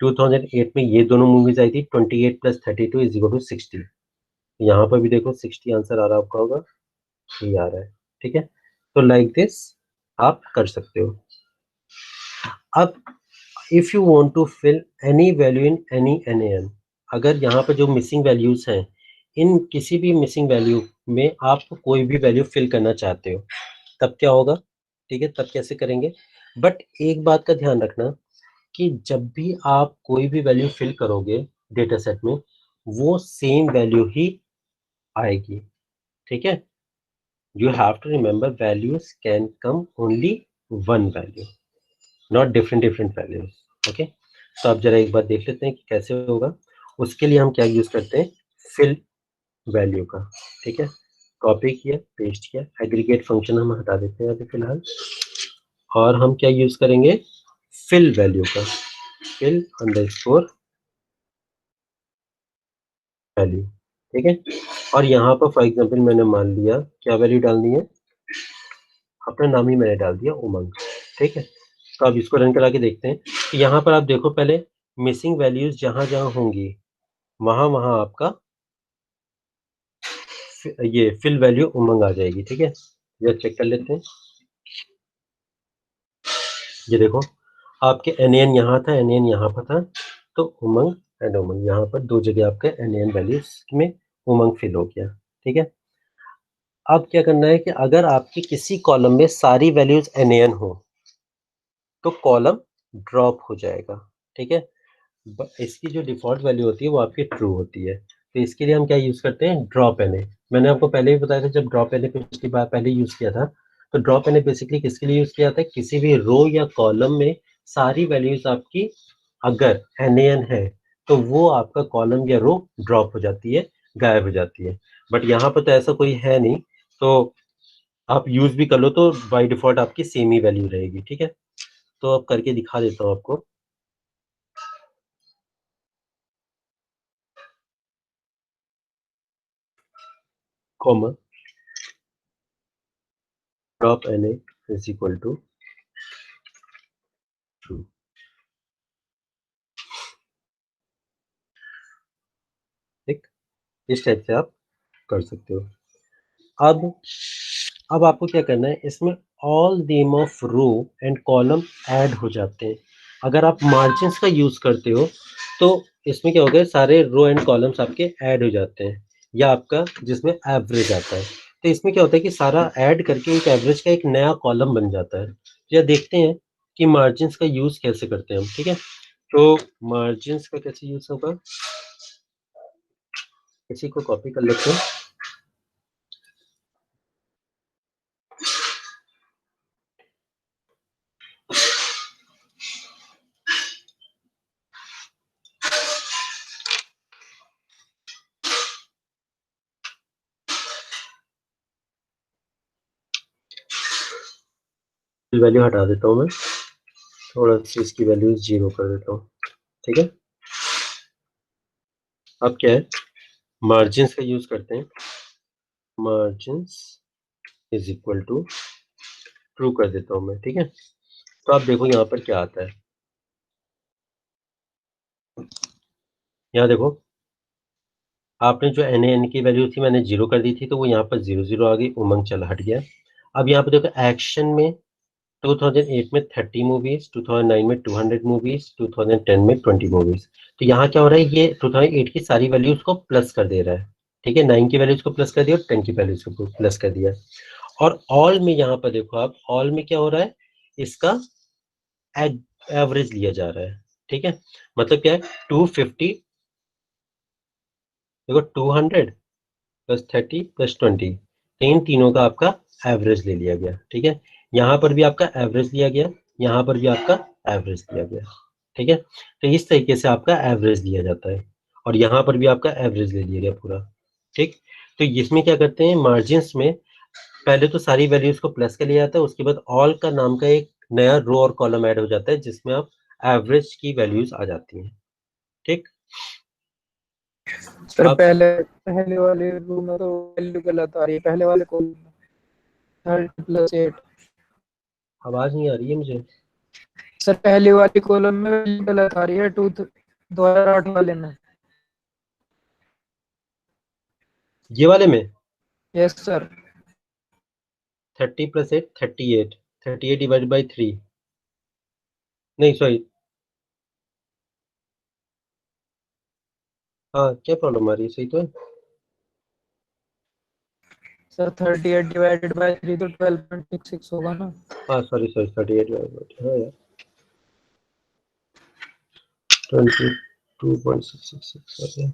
2008 में ये दोनों मूवीज आई थी, 28 + 32 इज इक्वल टू 60। यहाँ पर भी देखो 60 आंसर आ रहा आपका होगा, ये आ रहा है, ठीक है। तो लाइक दिस आप कर सकते हो। अब if you want to fill any value in any NaN, अगर यहाँ पर जो मिसिंग वैल्यूज हैं इन किसी भी मिसिंग वैल्यू में आप कोई भी वैल्यू फिल करना चाहते हो, तब क्या होगा, ठीक है, तब कैसे करेंगे। बट एक बात का ध्यान रखना कि जब भी आप कोई भी वैल्यू फिल करोगे डेटा सेट में, वो सेम वैल्यू ही आएगी, ठीक है। You have to remember values can come only one value, not different different values, okay. तो आप जरा एक बार देख लेते हैं कि कैसे होगा। उसके लिए हम क्या यूज करते हैं, फिल वैल्यू का, ठीक है। कॉपी किया, पेस्ट किया, एग्रीगेट फंक्शन हम हटा देते हैं अभी फिलहाल, और हम क्या यूज करेंगे, फिल वैल्यू का, फिल अंडरस्कोर वैल्यू, ठीक है। और यहाँ पर फॉर एग्जांपल मैंने मान लिया क्या वैल्यू डालनी है, अपना नाम ही मैंने डाल दिया उमंग, ठीक है। तो अब इसको रन करा के देखते हैं। तो यहाँ पर आप देखो, पहले मिसिंग वैल्यूज जहां जहां होंगी वहां वहां आपका ये फिल वैल्यू उमंग आ जाएगी, ठीक है। ये चेक कर लेते हैं। ये देखो, आपके एन यहाँ था, एन यहाँ पर था, तो उमंग एंड उमंग यहाँ पर दो जगह आपका एन वैल्यूज में उमंग फिल हो गया, ठीक है। अब क्या करना है कि अगर आपकी किसी कॉलम में सारी वैल्यूज एन हो तो कॉलम ड्रॉप हो जाएगा, ठीक है। इसकी जो डिफॉल्ट वैल्यू होती है वो आपकी ट्रू होती है। तो इसके लिए हम क्या यूज करते हैं, ड्रॉप एन। मैंने आपको पहले भी बताया था, जब ड्रॉप एन पिछली बार पहले यूज किया था, तो ड्रॉप एन बेसिकली किसके लिए यूज किया था, किसी भी रो या कॉलम में सारी वैल्यूज आपकी अगर एन है तो वो आपका कॉलम या रो ड्रॉप हो जाती है, गायब हो जाती है। बट यहाँ पर तो ऐसा कोई है नहीं, तो आप यूज भी कर लो तो बाय डिफॉल्ट आपकी सेम ही वैल्यू रहेगी, ठीक है। तो अब करके दिखा देता हूँ आपको। Comma drop N is equal to true, ठीक। इस टाइप से आप कर सकते हो। अब आपको क्या करना है, इसमें all name of row and column add हो जाते हैं। अगर आप मार्जिन्स का यूज करते हो तो इसमें क्या होगा, सारे रो एंड कॉलम्स आपके ऐड हो जाते हैं, या आपका जिसमें एवरेज आता है। तो इसमें क्या होता है कि सारा ऐड करके एक एवरेज का एक नया कॉलम बन जाता है। तो यह देखते हैं कि मार्जिन्स का यूज कैसे करते हैं हम, ठीक है। तो मार्जिन्स का कैसे यूज होगा, इसी को कॉपी कर लेते हैं। वैल्यू हटा देता हूँ मैं, थोड़ा सी इसकी वैल्यू 0 कर देता हूँ, ठीक है। अब क्या है, मार्जिन्स का यूज करते हैं। Margins is equal to true कर देता हूँ मैं, ठीक है। तो आप देखो यहाँ पर क्या आता है, यहाँ देखो आपने जो एन की वैल्यू थी मैंने 0 कर दी थी, तो वो यहाँ पर 0 0 आ गई, उमंग चला हट गया। अब यहाँ पर देखो एक्शन में 2008 में 30 मूवीज, 2009 में 200 मूवीज, 2010 में 20 मूवीज। तो यहाँ क्या हो रहा है, ये 2008 की सारी वैल्यूज को प्लस कर दे रहा है, ठीक है। 9 की वैल्यूज को प्लस कर दिया और 10 की वैल्यूज को प्लस कर दिया। और ऑल में यहाँ पर देखो आप, ऑल में क्या हो रहा है, इसका एवरेज लिया जा रहा है, ठीक है। मतलब क्या है, 250, देखो 200 प्लस 30 प्लस 20, इन तीनों का आपका एवरेज ले लिया गया, ठीक है। यहाँ पर भी आपका एवरेज लिया गया, यहाँ पर भी आपका एवरेज लिया गया, ठीक है। तो इस तरीके से आपका एवरेज लिया जाता है, और यहाँ पर भी आपका एवरेज ले लिया गया पूरा, ठीक। तो इसमें क्या करते हैं, मार्जिन्स में पहले तो सारी वैल्यूज को प्लस कर लिया जाता है, उसके बाद ऑल का नाम का एक नया रो और कॉलम ऐड हो जाता है जिसमें आप एवरेज की वैल्यूज आ जाती हैं, ठीक। सर अब पहले पहले वाले रूम में तो वैल्यू गलत आ रही है, पहले वाले को 30+8। आवाज नहीं आ रही है मुझे। सर पहले वाली कॉलम में वैल्यू गलत आ रही है, 2008 वाले में। ये वाले में yes sir. 30 plus 8 38, 38 divide by 3, नहीं सॉरी, हाँ क्या प्रॉब्लम आ रही है, सही तो है। सर 38 डिवाइडेड बाय 3 तो 12.66 होगा ना। हाँ सॉरी 38 हाँ यार 22.666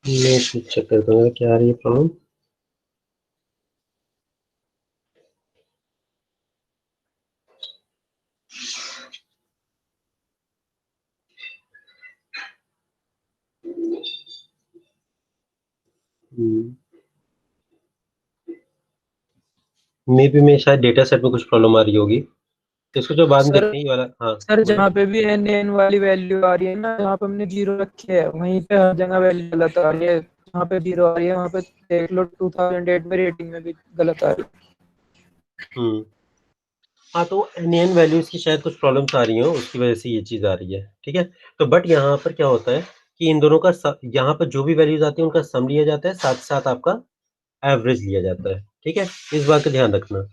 मैं चेक कर दूंगा क्या आ रही है प्रॉब्लम। मे बी में शायद डेटा सेट में कुछ प्रॉब्लम आ रही होगी, इसको जो बाद में सर देखते हैं ये वाला। हाँ सर बोलो। जहाँ पे भी एन वाली वैल्यू आ रही है ना, जहाँ पे हमने जीरो रखी है वहीं पे हर जगह वैल्यू गलत आ रही है। जहाँ पे जीरो आ रही है वहाँ पे देख लो 2008 में रेटिंग में भी गलत आ रही है। हाँ तो एन वैल्यूज की शायद कुछ प्रॉब्लम्स आ रही हो, उसकी वजह से ये चीज़ आ रही है, ठीक है। तो बट यहाँ पर क्या होता है कि इन दोनों का यहाँ पर जो भी वैल्यूज आती है उनका सम लिया जाता है, साथ साथ आपका एवरेज लिया जाता है, ठीक है। इस बात का ध्यान रखना।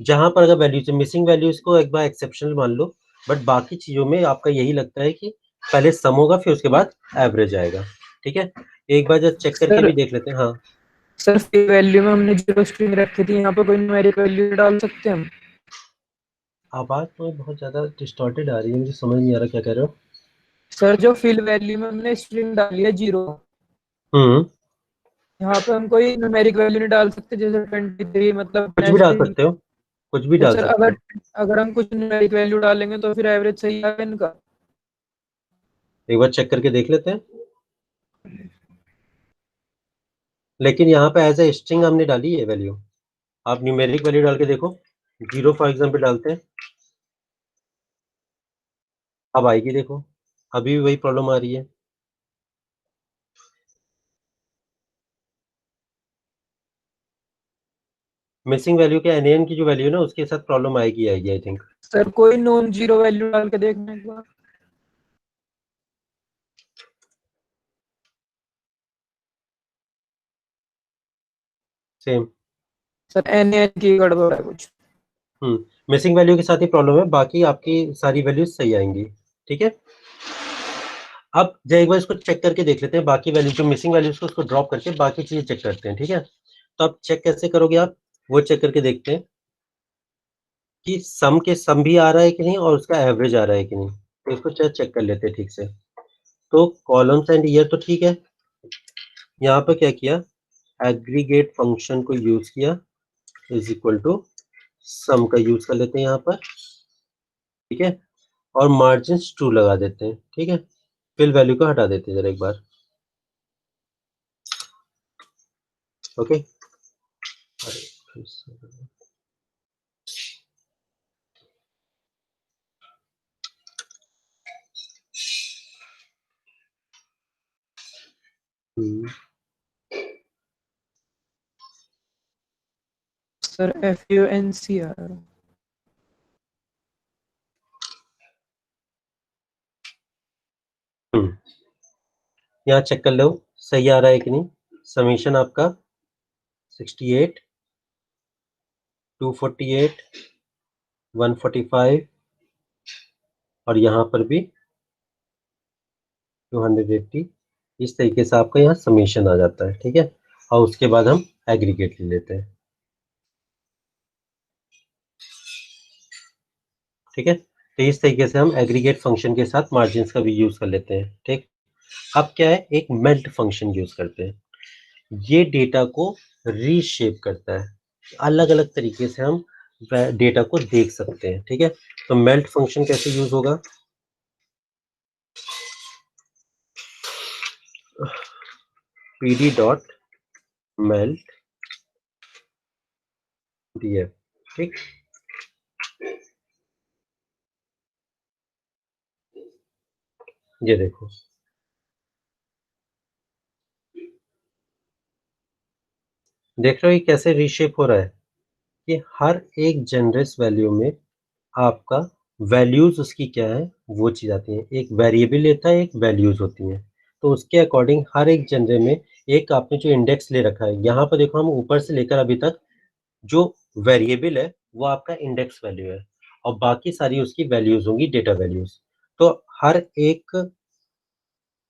जहाँ पर अगर वैल्यूज मिसिंग वैल्यूज को एक बार एक्सेप्शनल मान लो, बट बाकी चीज़ों में आपका यही लगता है कि पहले सम होगा फिर उसके बाद एवरेज आएगा, ठीक है। एक बार जब चेक करके सर भी देख लेते हैं। हाँ सर फी वैल्यू में हमने जीरो स्ट्रिंग रखी थी, यहाँ पे कोई न्यूमेरिक वैल्यू डाल सकते हैं हम? आवाज़ तो बहुत ज़्यादा डिस्टॉर्टेड आ रही है, मुझे समझ नहीं आ रहा क्या कह रहे हो। सर जो फिल वैल्यू में हमने स्ट्रिंग डाली है जीरो, हम्म यहाँ पे हम कोई न्यूमेरिक वैल्यू नहीं डाल सकते, जैसे 23 मतलब कुछ भी डाल स्ट्रिंग। सकते हो, कुछ भी तो डाल सर सकते अगर हो। अगर हम कुछ न्यूमेरिक वैल्यू डालेंगे तो फिर एवरेज सही आएगा इनका? एक बार चेक करके देख लेते हैं। लेकिन यहाँ पे एज ए स्ट्रिंग हमने डाली है वैल्यू, आप न्यूमेरिक वैल्यू डाल के देखो। 0 फॉर एग्जाम्पल डालते हैं, अब आएगी देखो, अभी भी वही प्रॉब्लम आ रही है। मिसिंग वैल्यू के एन की जो वैल्यू है ना उसके साथ प्रॉब्लम आएगी आई थिंक। सर कोई नॉन जीरो वैल्यू डाल के देखना एक बार। सेम। सर एन की गड़बड़ है कुछ। मिसिंग वैल्यू के साथ ही प्रॉब्लम है, बाकी आपकी सारी वैल्यूज सही आएंगी, ठीक है। अब जब एक बार इसको चेक करके देख लेते हैं, बाकी वैल्यू जो मिसिंग वैल्यूज को उसको ड्रॉप करके बाकी चीजें चेक करते हैं, ठीक है। तो आप चेक कैसे करोगे, आप वो चेक करके देखते हैं कि सम के सम भी आ रहा है कि नहीं और उसका एवरेज आ रहा है कि नहीं, तो इसको चेक कर लेते हैं ठीक से। तो कॉलम्स एंड ईयर तो ठीक है। यहाँ पर क्या किया, एग्रीगेट फंक्शन को यूज किया, इज इक्वल टू सम का यूज कर लेते हैं यहाँ पर, ठीक है। और मार्जिन टू लगा देते हैं, ठीक है। फिल वैल्यू को हटा देते हैं जरा एक बार, ओके। सर FUNCR यहाँ चेक कर लो सही आ रहा है कि नहीं। समीशन आपका 68, 248, 145 और यहाँ पर भी 280, इस तरीके से आपका यहाँ समीशन आ जाता है, ठीक है। और उसके बाद हम एग्रीगेट ले लेते हैं, ठीक है। तो इस तरीके से हम एग्रीगेट फंक्शन के साथ मार्जिन का भी यूज कर लेते हैं, ठीक। अब क्या है, एक मेल्ट फंक्शन यूज करते हैं, ये डेटा को रीशेप करता है, अलग अलग तरीके से हम डेटा को देख सकते हैं, ठीक है। तो मेल्ट फंक्शन कैसे यूज होगा, pd डॉट मेल्ट df, ठीक। ये देखो, देख रहे हो ये कैसे रीशेप हो रहा है, कि हर एक जनरस वैल्यू में आपका वैल्यूज उसकी क्या है वो चीज आती है, एक वेरिएबल लेता है, एक वैल्यूज होती हैं। तो उसके अकॉर्डिंग हर एक जनरे में एक आपने जो इंडेक्स ले रखा है, यहाँ पर देखो हम ऊपर से लेकर अभी तक जो वेरिएबल है वो आपका इंडेक्स वैल्यू है, और बाकी सारी उसकी वैल्यूज होंगी डेटा वैल्यूज। तो हर एक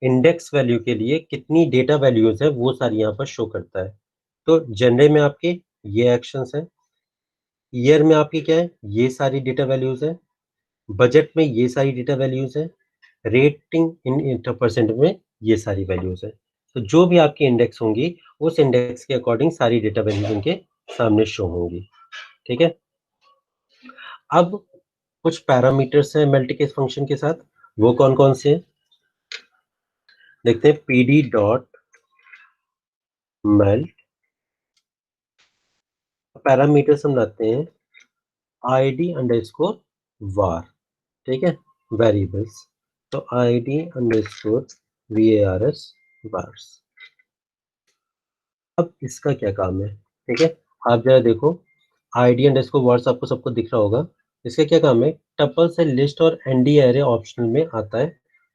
इंडेक्स वैल्यू के लिए कितनी डेटा वैल्यूज है वो सारी यहाँ पर शो करता है। तो जनरे में आपके ये एक्शंस हैं, ईयर में आपकी क्या है, ये सारी डेटा वैल्यूज है, बजट में ये सारी डेटा वैल्यूज है, रेटिंग इन परसेंट में ये सारी वैल्यूज है। तो जो भी आपकी इंडेक्स होंगी उस इंडेक्स के अकॉर्डिंग सारी डेटा वैल्यूज उनके सामने शो होंगी। ठीक है, अब कुछ पैरामीटर्स हैं मल्टीकेस फंक्शन के साथ, वो कौन कौन से हैं देखते हैं। पीडी डॉट मेल्ट, पैरामीटर्स हम लाते हैं आईडी अंडरस्कोर var, ठीक है, वेरिएबल्स। तो आईडी अंडरस्कोर vars vars। अब इसका क्या काम है, ठीक है, आप जरा देखो, आईडी अंडरस्कोर vars आपको सबको दिख रहा होगा। इसका क्या काम है, टपल से लिस्ट और एनडी एरे ऑप्शनल में आता है,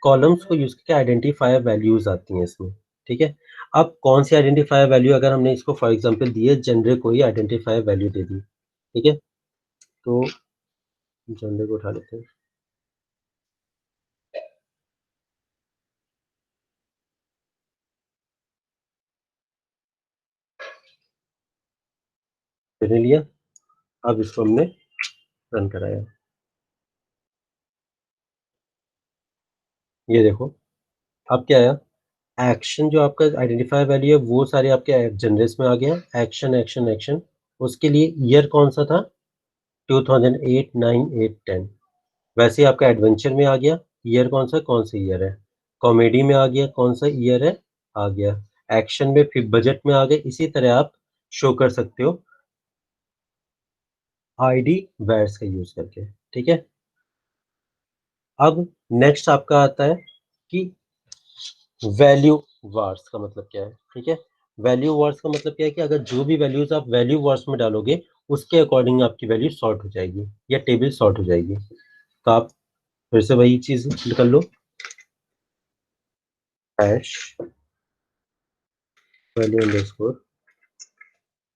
कॉलम्स को यूज करके आइडेंटिफायर वैल्यूज आती हैं इसमें। ठीक है, अब कौन सी आइडेंटिफायर वैल्यू, अगर हमने इसको फॉर एग्जांपल दी है जनरे को ही आइडेंटिफायर वैल्यू दे दी, ठीक है, तो जनरे को उठा लेते हैं। मैंने लिया, अब इसको हमने रन कराया, ये देखो अब क्या आया, एक्शन जो आपका आइडेंटिफायर वैल्यू है वो सारे आपके जनरेस में आ गया, एक्शन एक्शन एक्शन। उसके लिए ईयर कौन सा था, 2008 9 8 10। वैसे ही आपका एडवेंचर में आ गया, ईयर कौन सा ईयर है, कॉमेडी में आ गया, कौन सा ईयर है, आ गया, एक्शन में, फिर बजट में आ गए। इसी तरह आप शो कर सकते हो आईडी वैर्स का यूज करके। ठीक है, अब नेक्स्ट आपका आता है कि वैल्यू वार्स का मतलब क्या है। ठीक है, वैल्यू वार्स का मतलब क्या है कि अगर जो भी वैल्यूज आप वैल्यू वार्स में डालोगे उसके अकॉर्डिंग आपकी वैल्यू सॉर्ट हो जाएगी या टेबल सॉर्ट हो जाएगी। तो आप फिर से वही चीज कर लो, हैश वैल्यू अंडरस्कोर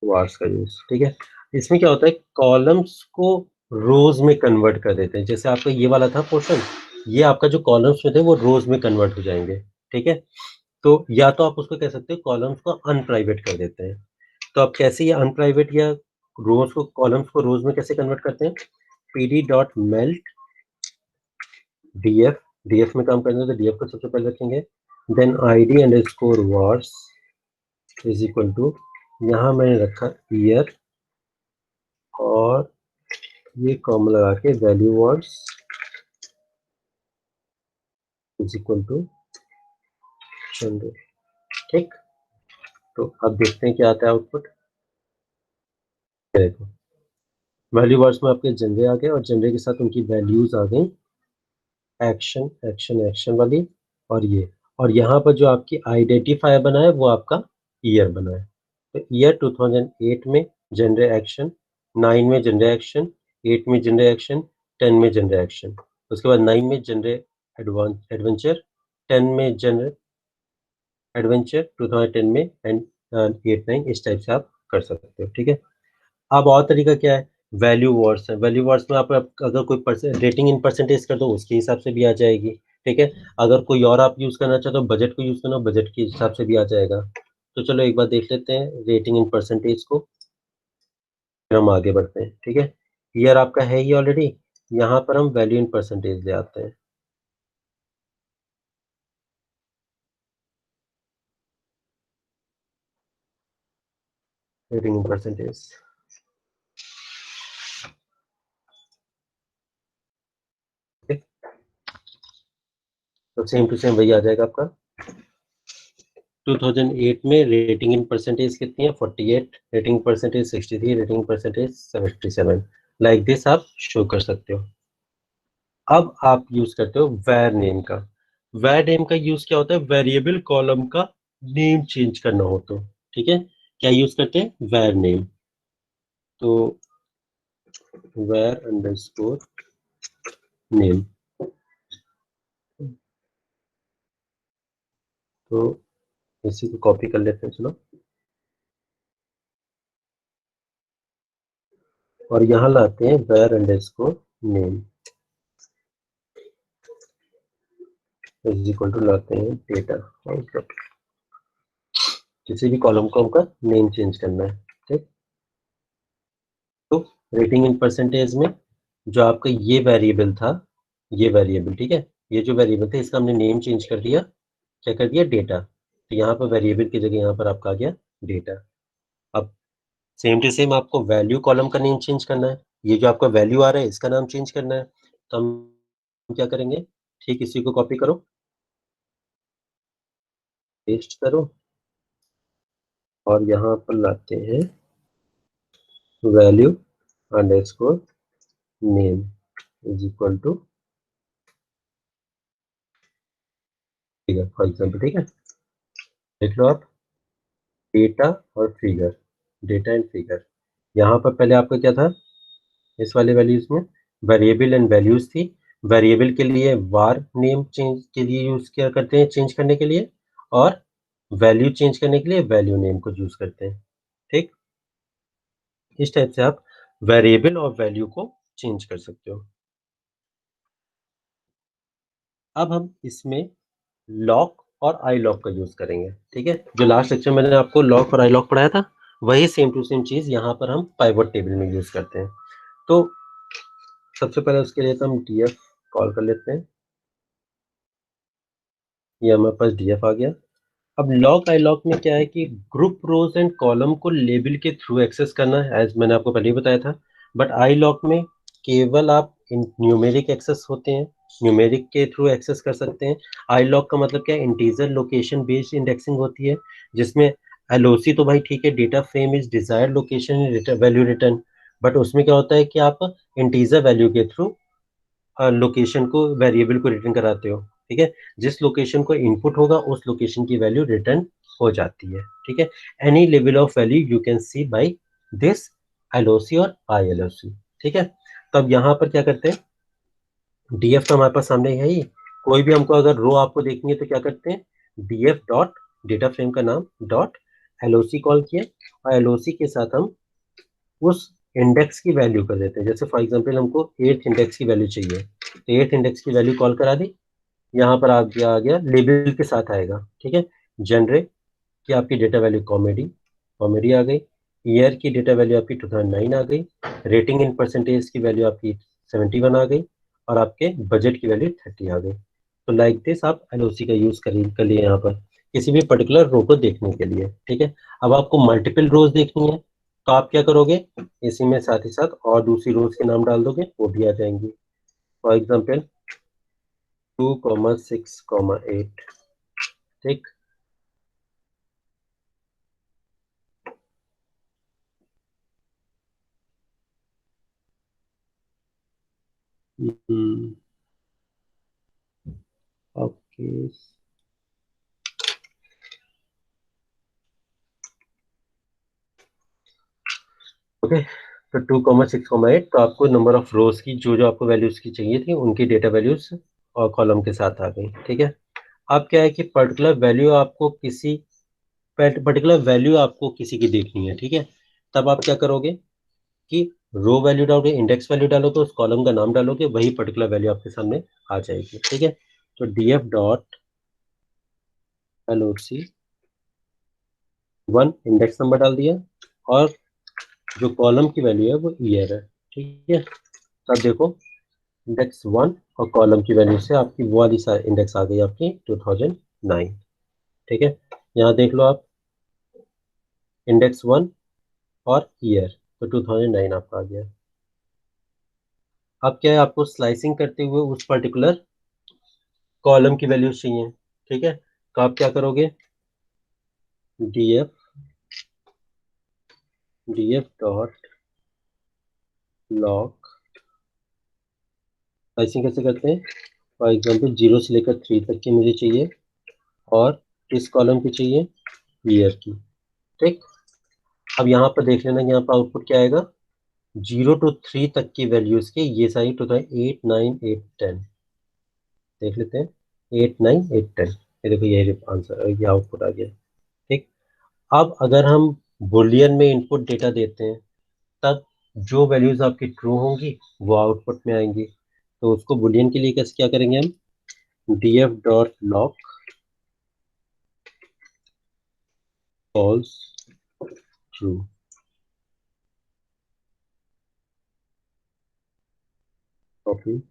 वार्स का यूज। ठीक है, इसमें क्या होता है, कॉलम्स को रोज में कन्वर्ट कर देते हैं। जैसे आपका ये वाला था पोर्शन, ये आपका जो कॉलम्स में थे वो रोज में कन्वर्ट हो जाएंगे। ठीक है, तो या तो आप उसको कह सकते हो कॉलम्स को अनप्राइवेट कर देते हैं। तो आप कैसे ये अनप्राइवेट या रोज को, कॉलम्स को रोज में कैसे कन्वर्ट करते हैं, PD dot melt DF, DF में काम करना है तो डीएफ को सबसे पहले रखेंगे, then ID underscore vars is equal to, यहाँ मैंने रखा ईयर और ये कॉमा लगा के value vars is equal to genre. ठीक, तो अब देखते हैं क्या आता है आउटपुट। देखो वैल्यू वार्स में आपके जनरे आ गए और जनरे के साथ उनकी वैल्यूज आ गई, एक्शन एक्शन एक्शन वाली, और ये, और यहाँ पर जो आपकी आइडेंटिफायर बना है वो आपका ईयर बना है। तो ईयर 2008 में जनरे एक्शन, 9 में जनरे एक्शन, 8 में जनरे एक्शन, 10 में जनरे एक्शन, उसके बाद 9 में जनरे एडवेंचर, 10 में जनरे एडवेंचर, 2010 में, एंड 8 9 इस टाइप से आप कर सकते हो। ठीक है, अब और तरीका क्या है, वैल्यू वर्ड्स है। वैल्यू वर्ड्स में आप अगर कोई रेटिंग इन परसेंटेज कर दो उसके हिसाब से भी आ जाएगी। ठीक है, अगर कोई और आप यूज करना चाहते हो, बजट को यूज करना हो, बजट के हिसाब से भी आ जाएगा। तो चलो एक बार देख लेते हैं रेटिंग इन परसेंटेज को, फिर हम आगे बढ़ते हैं। ठीक है, ईयर आपका है ही ऑलरेडी, यहाँ पर हम वैल्यू इन परसेंटेज ले आते हैं। रेटिंग इन परसेंटेज, तो सेम टू सेम वही आ जाएगा आपका। 2008 में रेटिंग इन परसेंटेज कितनी है, 48, rating percentage 63, rating percentage 77। Like this आप शो कर सकते हो। अब आप यूज करते हो वैर नेम का। वैर नेम का यूज क्या होता है, वेरिएबल कॉलम का नेम चेंज करना हो तो। ठीक है, क्या यूज करते हैं, वैर नेम। तो वैर अंडरस्कोर नेम, तो इसी को कॉपी कर लेते हैं, चलो, और यहाँ लाते हैं var underscore name. Is equal to लाते हैं डेटा आउटपुट। किसी भी कॉलम को हमका नेम चेंज करना है, ठीक। तो रेटिंग इन परसेंटेज में जो आपका ये वेरिएबल था, ये वेरिएबल, ठीक है, ये जो वेरिएबल था इसका हमने नेम चेंज कर दिया, क्या कर दिया, डेटा। तो यहाँ पर वेरिएबल की जगह यहाँ पर आपका आ गया डेटा। अब सेम टू सेम आपको वैल्यू कॉलम का नेम चेंज करना है, ये जो आपका वैल्यू आ रहा है इसका नाम चेंज करना है। तो हम क्या करेंगे, ठीक इसी को कॉपी करो, पेस्ट करो, और यहाँ पर लाते हैं value underscore name is equal to figure, for example, ठीक है। देख लो आप, डेटा और फिगर, डेटा एंड फिगर। यहाँ पर पहले आपका क्या था, इस वाले वैल्यूज में वेरिएबल एंड वैल्यूज थी। वेरिएबल के लिए वार नेम चेंज के लिए यूज किया करते हैं, चेंज करने के लिए, और वैल्यू चेंज करने के लिए वैल्यू नेम को यूज करते हैं, ठीक। इस टाइप से आप वेरिएबल और वैल्यू को चेंज कर सकते हो। अब हम इसमें लॉक और आई लॉक का यूज करेंगे, ठीक है। जो लास्ट लेक्चर में मैंने आपको लॉक और आई लॉक पढ़ाया था, वही सेम टू सेम चीज यहाँ पर हम पाइवट टेबल में यूज करते हैं। तो सबसे पहले उसके लिए तो हम डीएफ कॉल कर लेते हैं, ये हमारे पास डीएफ आ गया। अब लॉक आई लॉक में क्या है कि ग्रुप रोज एंड कॉलम को लेबल के थ्रू एक्सेस करना है, एज मैंने आपको पहले ही बताया था। बट आई लॉक में केवल आप न्यूमेरिक एक्सेस होते हैं, न्यूमेरिक के थ्रू एक्सेस कर सकते हैं। आई लॉक का मतलब क्या है, इंटीजर लोकेशन बेस्ड इंडेक्सिंग होती है, जिसमें एलओसी तो भाई ठीक है, data frame is desired location value return, but उसमें क्या होता है कि आप इंटीजर वैल्यू के थ्रू लोकेशन को, वेरिएबल को रिटर्न कराते हो, ठीक है। जिस लोकेशन को इनपुट होगा उस लोकेशन की वैल्यू रिटर्न हो जाती है, ठीक है। Any level of value you can see by this LOC और आई एलओसी, ठीक है। तब यहाँ पर क्या करते हैं, डीएफ तो हमारे पास सामने है ही, कोई भी हमको अगर रो आपको देखनी है तो क्या करते हैं, डीएफ डॉट डेटा फ्रेम का नाम डॉट एलओसी कॉल किया, और एलओसी के साथ हम उस इंडेक्स की वैल्यू कर देते हैं। जैसे फॉर एग्जांपल हमको 8th इंडेक्स की वैल्यू चाहिए, तो 8th इंडेक्स की वैल्यू कॉल करा दी, यहाँ पर आ गया लेबल के साथ आएगा, ठीक है। जनरेट की आपकी डेटा वैल्यू कॉमेडी, कॉमेडी आ गई। ईयर की डेटा वैल्यू आपकी 2009 आ गई। रेटिंग इन परसेंटेज की वैल्यू आपकी 71 आ गई, और आपके बजट की वैल्यू 30 आ गई। तो लाइक दिस आप एलओसी का यूज कर लिए यहाँ पर किसी भी पर्टिकुलर रो को देखने के लिए, ठीक है। अब आपको मल्टीपल रोज देखनी है, तो आप क्या करोगे, इसी में साथ ही साथ और दूसरी रोज के नाम डाल दोगे, वो भी आ जाएंगी। फॉर एग्जाम्पल 2,6,8, ठीक। Okay, okay. तो 2,6,8, तो आपको नंबर ऑफ रोज की जो जो आपको वैल्यूज की चाहिए थी उनकी डेटा वैल्यूज और कॉलम के साथ आ गई, ठीक है। अब क्या है कि पर्टिकुलर वैल्यू आपको किसी की देखनी है, ठीक है। तब आप क्या करोगे कि रो वैल्यू डालोगे, इंडेक्स वैल्यू डालोगे, उस कॉलम का नाम डालोगे, वही पर्टिकुलर वैल्यू आपके सामने आ जाएगी, ठीक है। तो DF dot LOC 1 index number डाल दिया, और जो कॉलम की वैल्यू है वो ईयर है, ठीक है। तब देखो इंडेक्स 1 और कॉलम की वैल्यू से आपकी वो वाली इंडेक्स आ गई आपकी 2009, ठीक है। यहाँ देख लो आप, इंडेक्स 1 और ईयर, तो 2009 आपका आ गया। अब क्या है, आपको स्लाइसिंग करते हुए उस पर्टिकुलर कॉलम की वैल्यू चाहिए, ठीक है। तो आप क्या करोगे, DF DF dot lock, slicing कैसे करते हैं, फॉर एग्जाम्पल 0 से लेकर 3 तक की मुझे चाहिए, और इस कॉलम की चाहिए ईयर की, ठीक। अब यहाँ पर देख लेना कि यहाँ पर आउटपुट क्या आएगा, 0 to 3 तक की वैल्यूज के ये सारी 8, 9, 8, 10 देख लेते हैं, 8, 9, 8, 10, ये देखो यही आंसर, ये आउटपुट आ गया, ठीक। अब अगर हम बुलियन में इनपुट डेटा देते हैं, तब जो वैल्यूज आपकी ट्रू होंगी वो आउटपुट में आएंगी। तो उसको बुलियन के लिए कैसे क्या करेंगे हम, df dot lock false true. Copy.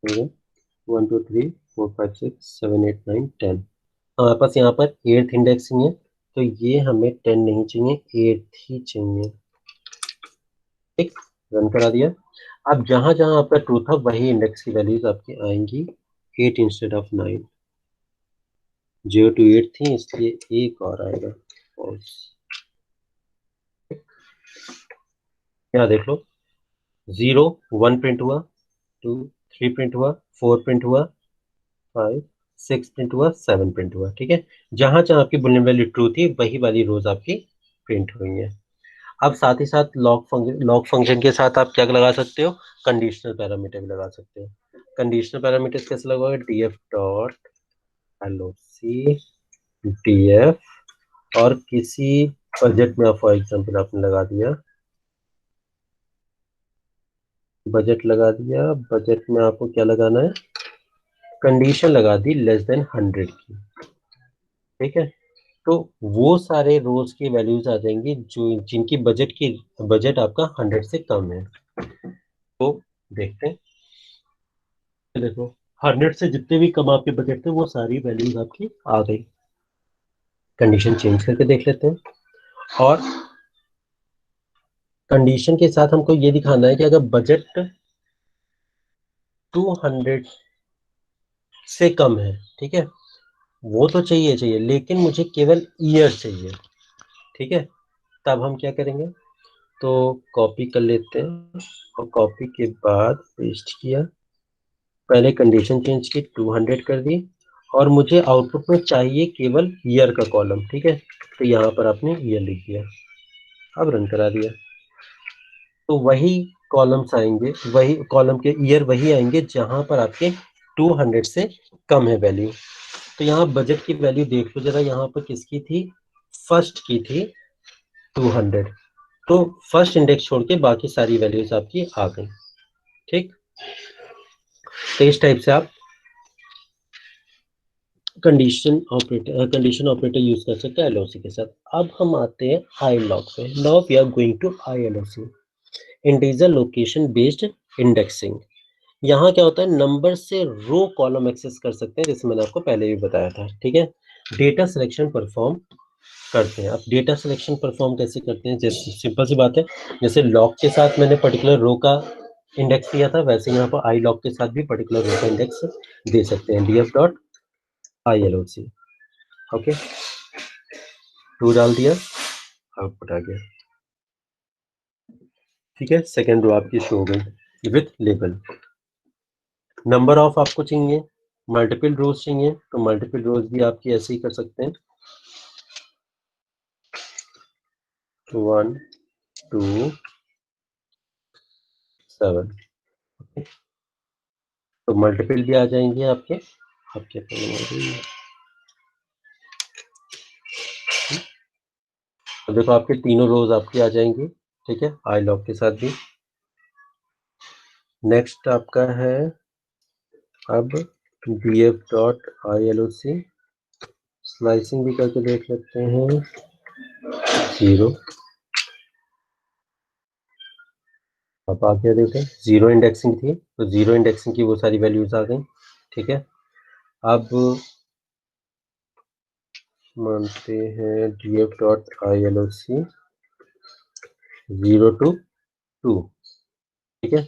Okay. 1 2 3 4 5 6 7 8 9 10. हमारे पास यहाँ पर 8th इंडेक्सिंग है, तो ये हमें 10 नहीं चाहिए, 8th ही चाहिए। ठीक, रन करा दिया। अब जहां जहां आपका ट्रू था वही इंडेक्स की वैल्यूज आपकी आएंगी 8 इंस्टेड ऑफ 9। 0 to 8 थी, इसलिए एक और आएगा false। यहाँ देख लो, 0 1 प्रिंट हुआ, 2 3 प्रिंट हुआ, 4 प्रिंट हुआ, 5 6 प्रिंट हुआ, 7 प्रिंट हुआ। ठीक है, जहां जहां आपकी बुलियन वैल्यू ट्रू थी वही वाली रोज आपकी प्रिंट हुई है। अब साथ ही साथ लॉग फंक्शन के साथ आप क्या लगा सकते हो, कंडीशनल पैरामीटर भी लगा सकते हो। कंडीशनल पैरामीटर्स कैसे लगवाओगे, df डॉट loc df, और किसी बजट में फॉर एग्जांपल आपने लगा दिया, बजट लगा दिया, बजट में आपको क्या लगाना है, कंडीशन लगा दी लेस देन 100 की। ठीक है, तो वो सारे रोज की वैल्यूज आ जाएंगी जो जिनकी बजट आपका 100 से कम है। तो देखते हैं, देखो 100 से जितने भी कम आपके बजट थे वो सारी वैल्यूज आपकी आ गई। कंडीशन चेंज करके देख लेते हैं, और कंडीशन के साथ हमको ये दिखाना है कि अगर बजट 200 से कम है, ठीक है, वो तो चाहिए लेकिन मुझे केवल ईयर चाहिए। ठीक है, तब हम क्या करेंगे, तो कॉपी कर लेते हैं, और कॉपी के बाद पेस्ट किया, पहले कंडीशन चेंज की, 200 कर दी, और मुझे आउटपुट में चाहिए केवल ईयर का कॉलम। ठीक है, तो यहाँ पर आपने ईयर लिख दिया, अब रन करा दिया, तो वही कॉलम्स आएंगे, वही कॉलम के ईयर वही आएंगे जहां पर आपके 200 से कम है वैल्यू। तो यहाँ बजट की वैल्यू देख लो जरा, यहाँ पर किसकी थी, फर्स्ट की थी 200, तो फर्स्ट इंडेक्स छोड़ के बाकी सारी वैल्यूज आपकी आ गई। ठीक, तो इस टाइप से आप कंडीशन ऑपरेटर यूज कर सकते हैं LOC के साथ। अब हम आते हैं iLoc पे। Now we are going to ILOC, integer location based indexing. यहाँ क्या होता है, नंबर से रो कॉलम एक्सेस कर सकते हैं, जैसे मैंने आपको पहले भी बताया था। ठीक है, डेटा सिलेक्शन परफॉर्म करते हैं। अब डेटा सिलेक्शन परफॉर्म कैसे करते हैं, जैसे सिंपल सी बात है, जैसे लॉक के साथ मैंने पर्टिकुलर रो का इंडेक्स दिया था, वैसे यहाँ पर iLoc के साथ भी पर्टिकुलर रो का इंडेक्स दे सकते हैं। df डॉट ILOC, ओके, 2 डाल दिया, आउटपुट आ गया। ठीक है, सेकेंड रो आपकी शो हो गई विथ लेबल। नंबर ऑफ आपको चाहिए, मल्टीपल रोज चाहिए, तो मल्टीपल रोज भी आपकी ऐसे ही कर सकते हैं, 1 2 7, तो मल्टीपल भी आ जाएंगे आपके। आपके तो देखो आपके तीनों रोज आपकी आ जाएंगी। ठीक है, iLoc के साथ भी। नेक्स्ट आपका है अब df डॉट ILOC, स्लाइसिंग भी करके देख लेते हैं, 0, अब आ गया, देखो 0 इंडेक्सिंग थी, तो 0 इंडेक्सिंग की वो सारी वैल्यूज आ गई। ठीक है, अब मानते हैं df डॉट ILOC 0 to 2। ठीक है,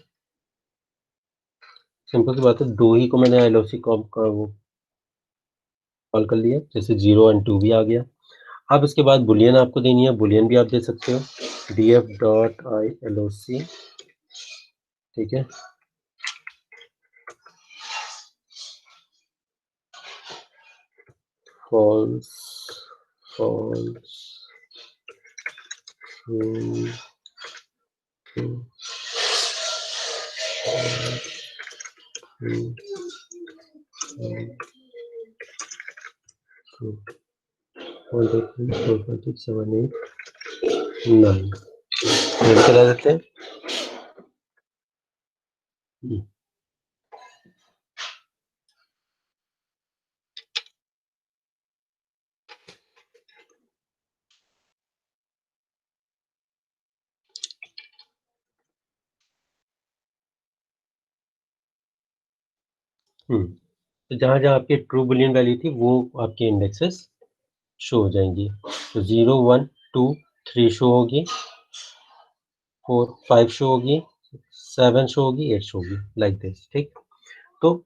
सिंपल सी बात है, दो ही को मैंने ILOC कॉल कर लिया, जैसे 0 और 2 भी आ गया। अब इसके बाद बुलियन आपको देनी है, बुलियन भी आप दे सकते हो, df डॉट ILOC। ठीक है, false false true true true 2 1 2 3 4 5 6 7 8 9 ये करा देते हैं। तो जहाँ जहाँ आपकी ट्रू बुलियन वैल्यू थी वो आपके इंडेक्सेस शो हो जाएंगी। तो 0 1 2 3 शो होगी, 4 5 शो होगी, 7 शो होगी, 8 शो होगी, लाइक दिस। ठीक, तो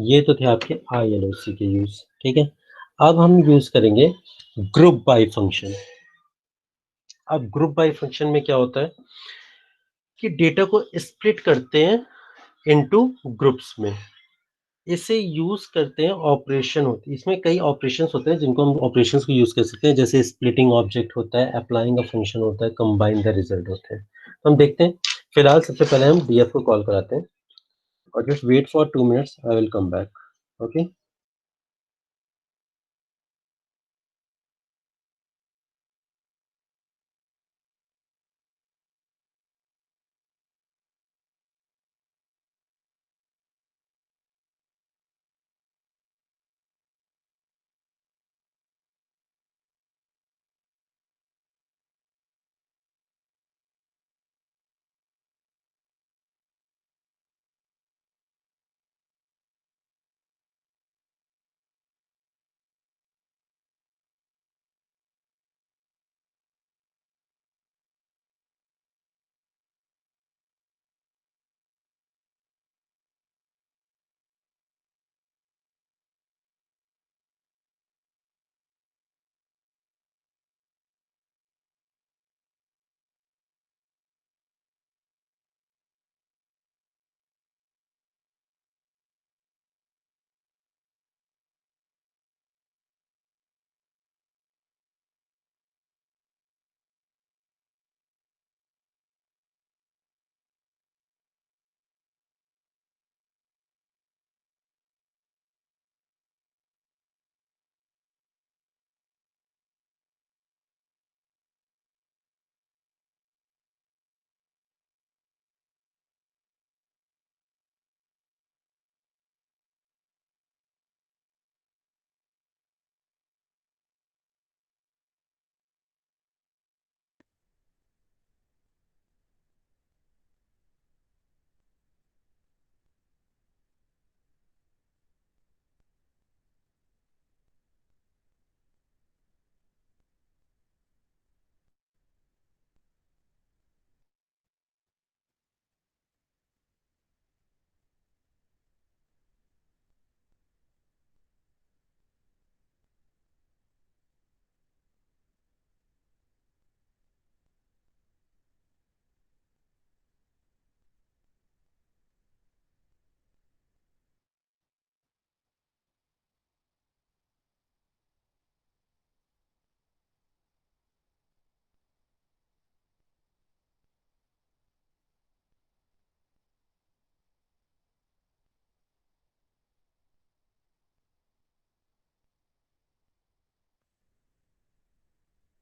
ये तो थे आपके ILOC के यूज। ठीक है, अब हम यूज करेंगे ग्रुप बाय फंक्शन। अब ग्रुप बाय फंक्शन में क्या होता है कि डेटा को स्प्लिट करते हैं इनटू ग्रुप्स में। इसे यूज करते हैं, ऑपरेशन होती है इसमें, कई ऑपरेशंस होते हैं जिनको हम ऑपरेशंस को यूज कर सकते हैं, जैसे स्प्लिटिंग ऑब्जेक्ट होता है, अप्लाइंग अ फंक्शन होता है, कंबाइन द रिजल्ट होते हैं। तो हम देखते हैं। फिलहाल सबसे पहले हम डीएफ को कॉल कराते हैं और just wait for 2 minutes, I will come back. Okay,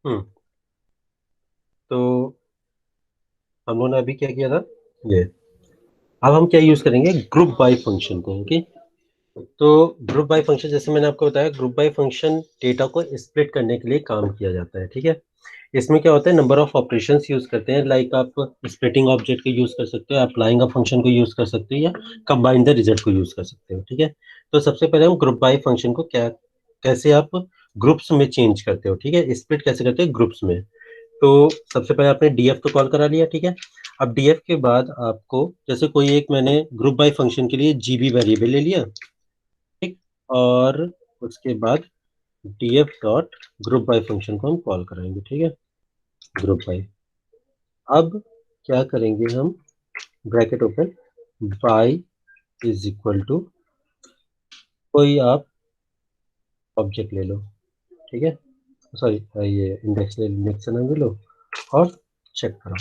hmm तो हम लोगों ने अभी क्या किया था, ये। अब हम क्या यूज करेंगे, ग्रुप बाय फंक्शन को। ओके, तो ग्रुप बाय फंक्शन, जैसे मैंने आपको बताया, ग्रुप बाय फंक्शन डेटा को स्प्लिट करने के लिए काम किया जाता है। ठीक है, इसमें क्या होता है, नंबर ऑफ ऑपरेशंस यूज करते हैं, लाइक आप स्प्लिटिंग ऑब्जेक्ट को यूज कर सकते हो, अप्लाइंग अ फंक्शन को यूज कर सकते हो, या कंबाइन द रिजल्ट को यूज कर सकते हो। ठीक है, तो सबसे पहले हम ग्रुप बाय फंक्शन को क्या, कैसे आप ग्रुप्स में चेंज करते हो, ठीक है, स्प्लिट कैसे करते हैं ग्रुप्स में। तो सबसे पहले आपने डीएफ तो कॉल करा लिया। ठीक है, अब डीएफ के बाद आपको, जैसे कोई एक मैंने ग्रुप बाय फंक्शन के लिए जीबी वेरिएबल ले लिया। ठीक, और उसके बाद df dot group bye function को हम कॉल कराएंगे। ठीक है, ग्रुप बाय। अब क्या करेंगे हम, bracket open, by is equal to, कोई आप ऑब्जेक्ट ले लो। ठीक है, सॉरी, ये इंडेक्स ले, इंडेक्स नाम ले लो और चेक करो।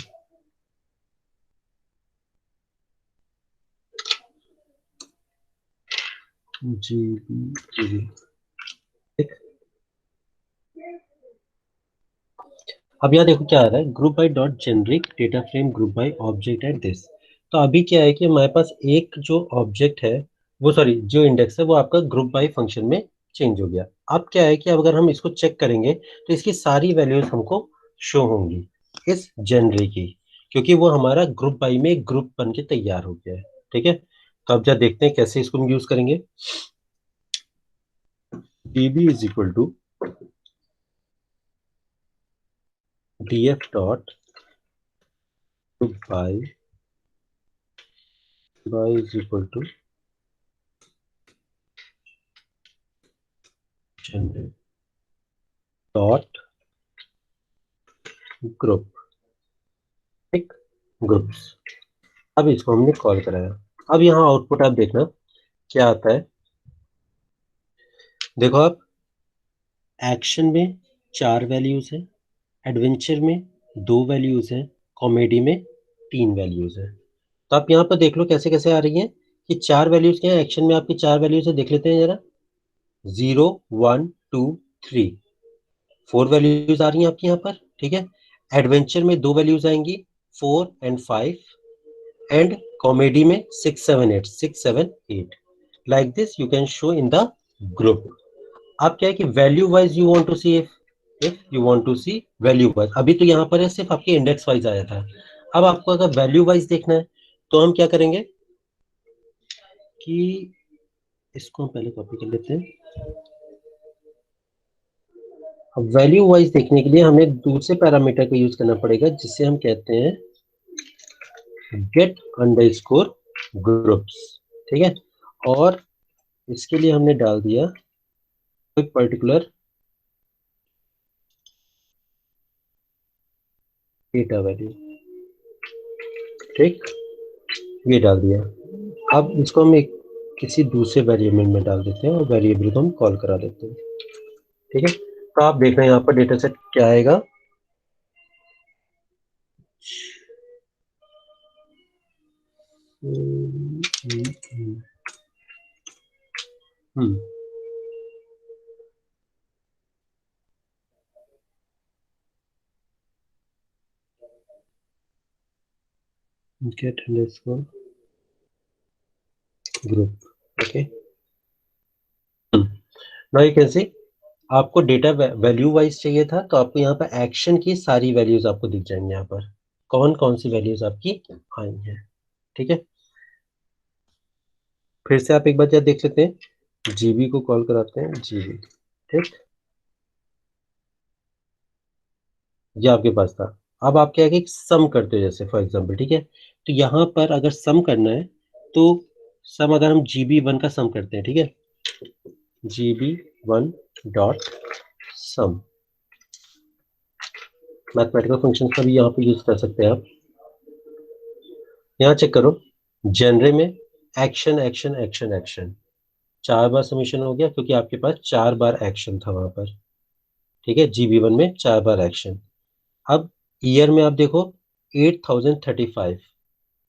GB ठीक। अब यहाँ देखो क्या आ रहा है, group by dot generic data frame group by object at this. तो अभी क्या है कि हमारे पास एक जो ऑब्जेक्ट है, वो सॉरी जो इंडेक्स है वो आपका ग्रुप बाय फंक्शन में चेंज हो गया। अब क्या है कि अगर हम इसको चेक करेंगे तो इसकी सारी वैल्यूज हमको शो होंगी इस जनरी की, क्योंकि वो हमारा ग्रुप बाय में एक ग्रुप बन के तैयार हो गया है। ठीक है, तो अब जरा देखते हैं कैसे इसको हम यूज करेंगे। db is equal to df dot group by is equal to genre dot group, ठीक, ग्रुप्स। अब इसको हमने कॉल कराया। अब यहाँ आउटपुट आप देखना क्या आता है। देखो आप, एक्शन में 4 वैल्यूज है, एडवेंचर में 2 वैल्यूज है, कॉमेडी में 3 वैल्यूज है। तो आप यहाँ पर देख लो कैसे कैसे आ रही हैं कि 4 वैल्यूज क्या है, एक्शन में आपकी 4 वैल्यूज है, देख लेते हैं जरा। 0 1 2 3 4 वैल्यूज आ रही हैं आपकी यहाँ पर। ठीक है, एडवेंचर में 2 वैल्यूज आएंगी 4 एंड 5, एंड कॉमेडी में 6 7 8 6 7 8। Like this you can show in the group. आप क्या है कि value wise you want to see, if you want to see value wise, अभी तो यहाँ पर है सिर्फ आपके इंडेक्स वाइज आया था। अब आपको अगर वैल्यू वाइज देखना है तो हम क्या करेंगे कि इसको हम पहले कॉपी कर लेते हैं। अब वैल्यू वाइज देखने के लिए हमें दूसरे पैरामीटर का यूज करना पड़ेगा जिसे हम कहते हैं गेट अंडरस्कोर ग्रुप्स। ठीक है, और इसके लिए हमने डाल दिया कोई पर्टिकुलर डेटा वैल्यू। ठीक, ये डाल दिया। अब इसको हम एक किसी दूसरे वेरिएबल में डाल देते हैं और वेरिएबल को हम कॉल करा देते हैं। ठीक है, तो आप देख रहे हैं यहाँ पर डेटा सेट क्या आएगा। Hmm get underscore group. Okay, now you can see आपको डेटा वैल्यू वाइज चाहिए था, तो आपको यहाँ पर एक्शन की सारी वैल्यूज आपको दिख जाएंगे यहाँ पर कौन कौन सी वैल्यूज आपकी आई हैं। ठीक है, फिर से आप एक बार क्या देख लेते हैं, जीबी को कॉल कराते हैं, जीबी। ठीक, ये आपके पास था। अब आप क्या है कि सम करते हो जैसे फॉर एग्जांपल। ठीक है, तो यहाँ पर अगर सम करना है तो सम अगर हम GB1 का सम करते हैं, ठीक है, GB1 डॉट सम, मैथमेटिकल फंक्शन का भी यहाँ पे यूज कर सकते हैं आप। यहाँ चेक करो, जनरे में एक्शन एक्शन एक्शन एक्शन 4 बार समीशन हो गया क्योंकि आपके पास 4 बार एक्शन था वहां पर। ठीक है, GB1 में 4 बार एक्शन। अब ईयर में आप देखो 8035,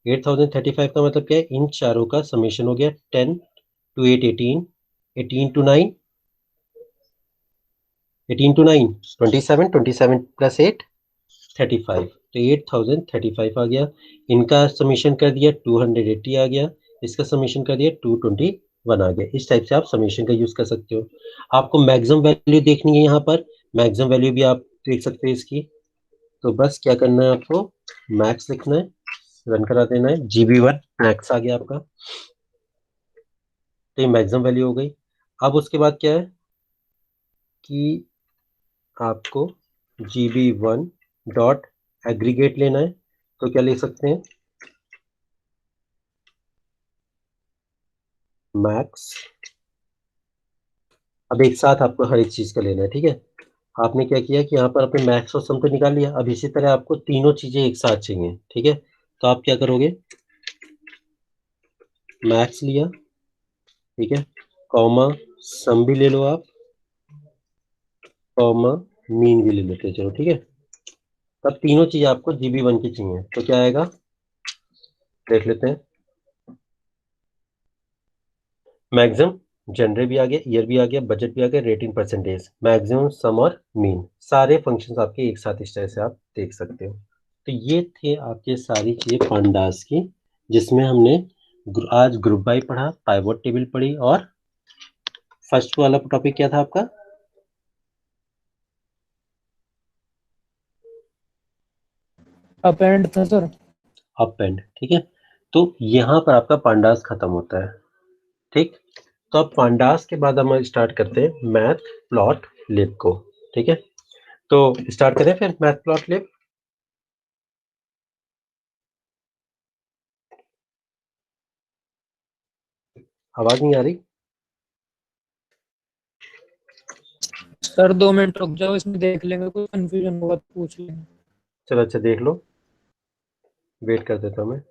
8035 का मतलब क्या है, इन चारों का समीशन हो गया 10 टू 8 18, 18 टू 9, 18 टू 9 27, 27 प्लस 8 35, तो 8035 आ गया। इनका समीशन कर दिया 280 आ गया, इसका समीशन कर दिया 221 आ गया। इस टाइप से आप समीशन का यूज कर सकते हो। आपको मैक्सिमम वैल्यू देखनी है, यहाँ पर मैक्सिमम वैल्यू भी आप देख सकते हैं इसकी। तो बस क्या करना है आपको, मैक्स लिखना है, रन करा देना है, GB1 मैक्स आ गया आपका। तो ये मैक्सिमम वैल्यू हो गई। अब उसके बाद क्या है कि आपको GB1 डॉट एग्रीगेट लेना है। तो क्या लिख सकते हैं, मैक्स। अब एक साथ आपको हर एक चीज का लेना है। ठीक है, आपने क्या किया कि यहाँ पर अपने मैक्स और सम तो निकाल लिया, अब इसी तरह आपको तीनों चीजें एक साथ चाहिए। ठीक है, तो आप क्या करोगे, मैक्स लिया, ठीक है, कॉमा सम भी ले लो आप, कॉमा मीन भी ले लेते हैं, चलो ठीक है। तब तीनों चीज आपको GB1 की चाहिए, तो क्या आएगा देख लेते हैं। मैक्सिमम जनरे भी आ गया, ईयर भी आ गया, बजट भी आ गया, रेटिंग परसेंटेज, मैक्सिमम, सम और मीन, सारे फंक्शंस आपके एक साथ इस तरह से आप देख सकते हो। तो ये थे आपके सारी चीजें पांडास की, जिसमें हमने आज ग्रुप बाय पढ़ा, पाइवट टेबल पढ़ी, और फर्स्ट वाला टॉपिक क्या था आपका? अप एंड था सर। अप एंड, ठीक है। तो यहाँ पर आपका पांडास खत्म होता है, ठीक। तो अब पांडास के बाद हम स्टार्ट करते हैं मैथ प्लॉट लिब को, ठीक है। तो स्टार्ट करें फिर मैथ प्लॉट लिब। आवाज नहीं आ रही? सर 2 मिनट रुक जाओ, इसमें देख लेंगे, कोई कंफ्यूजन होगा तो पूछ लेंगे। चलो अच्छा देख लो, वेट कर देता हूँ मैं।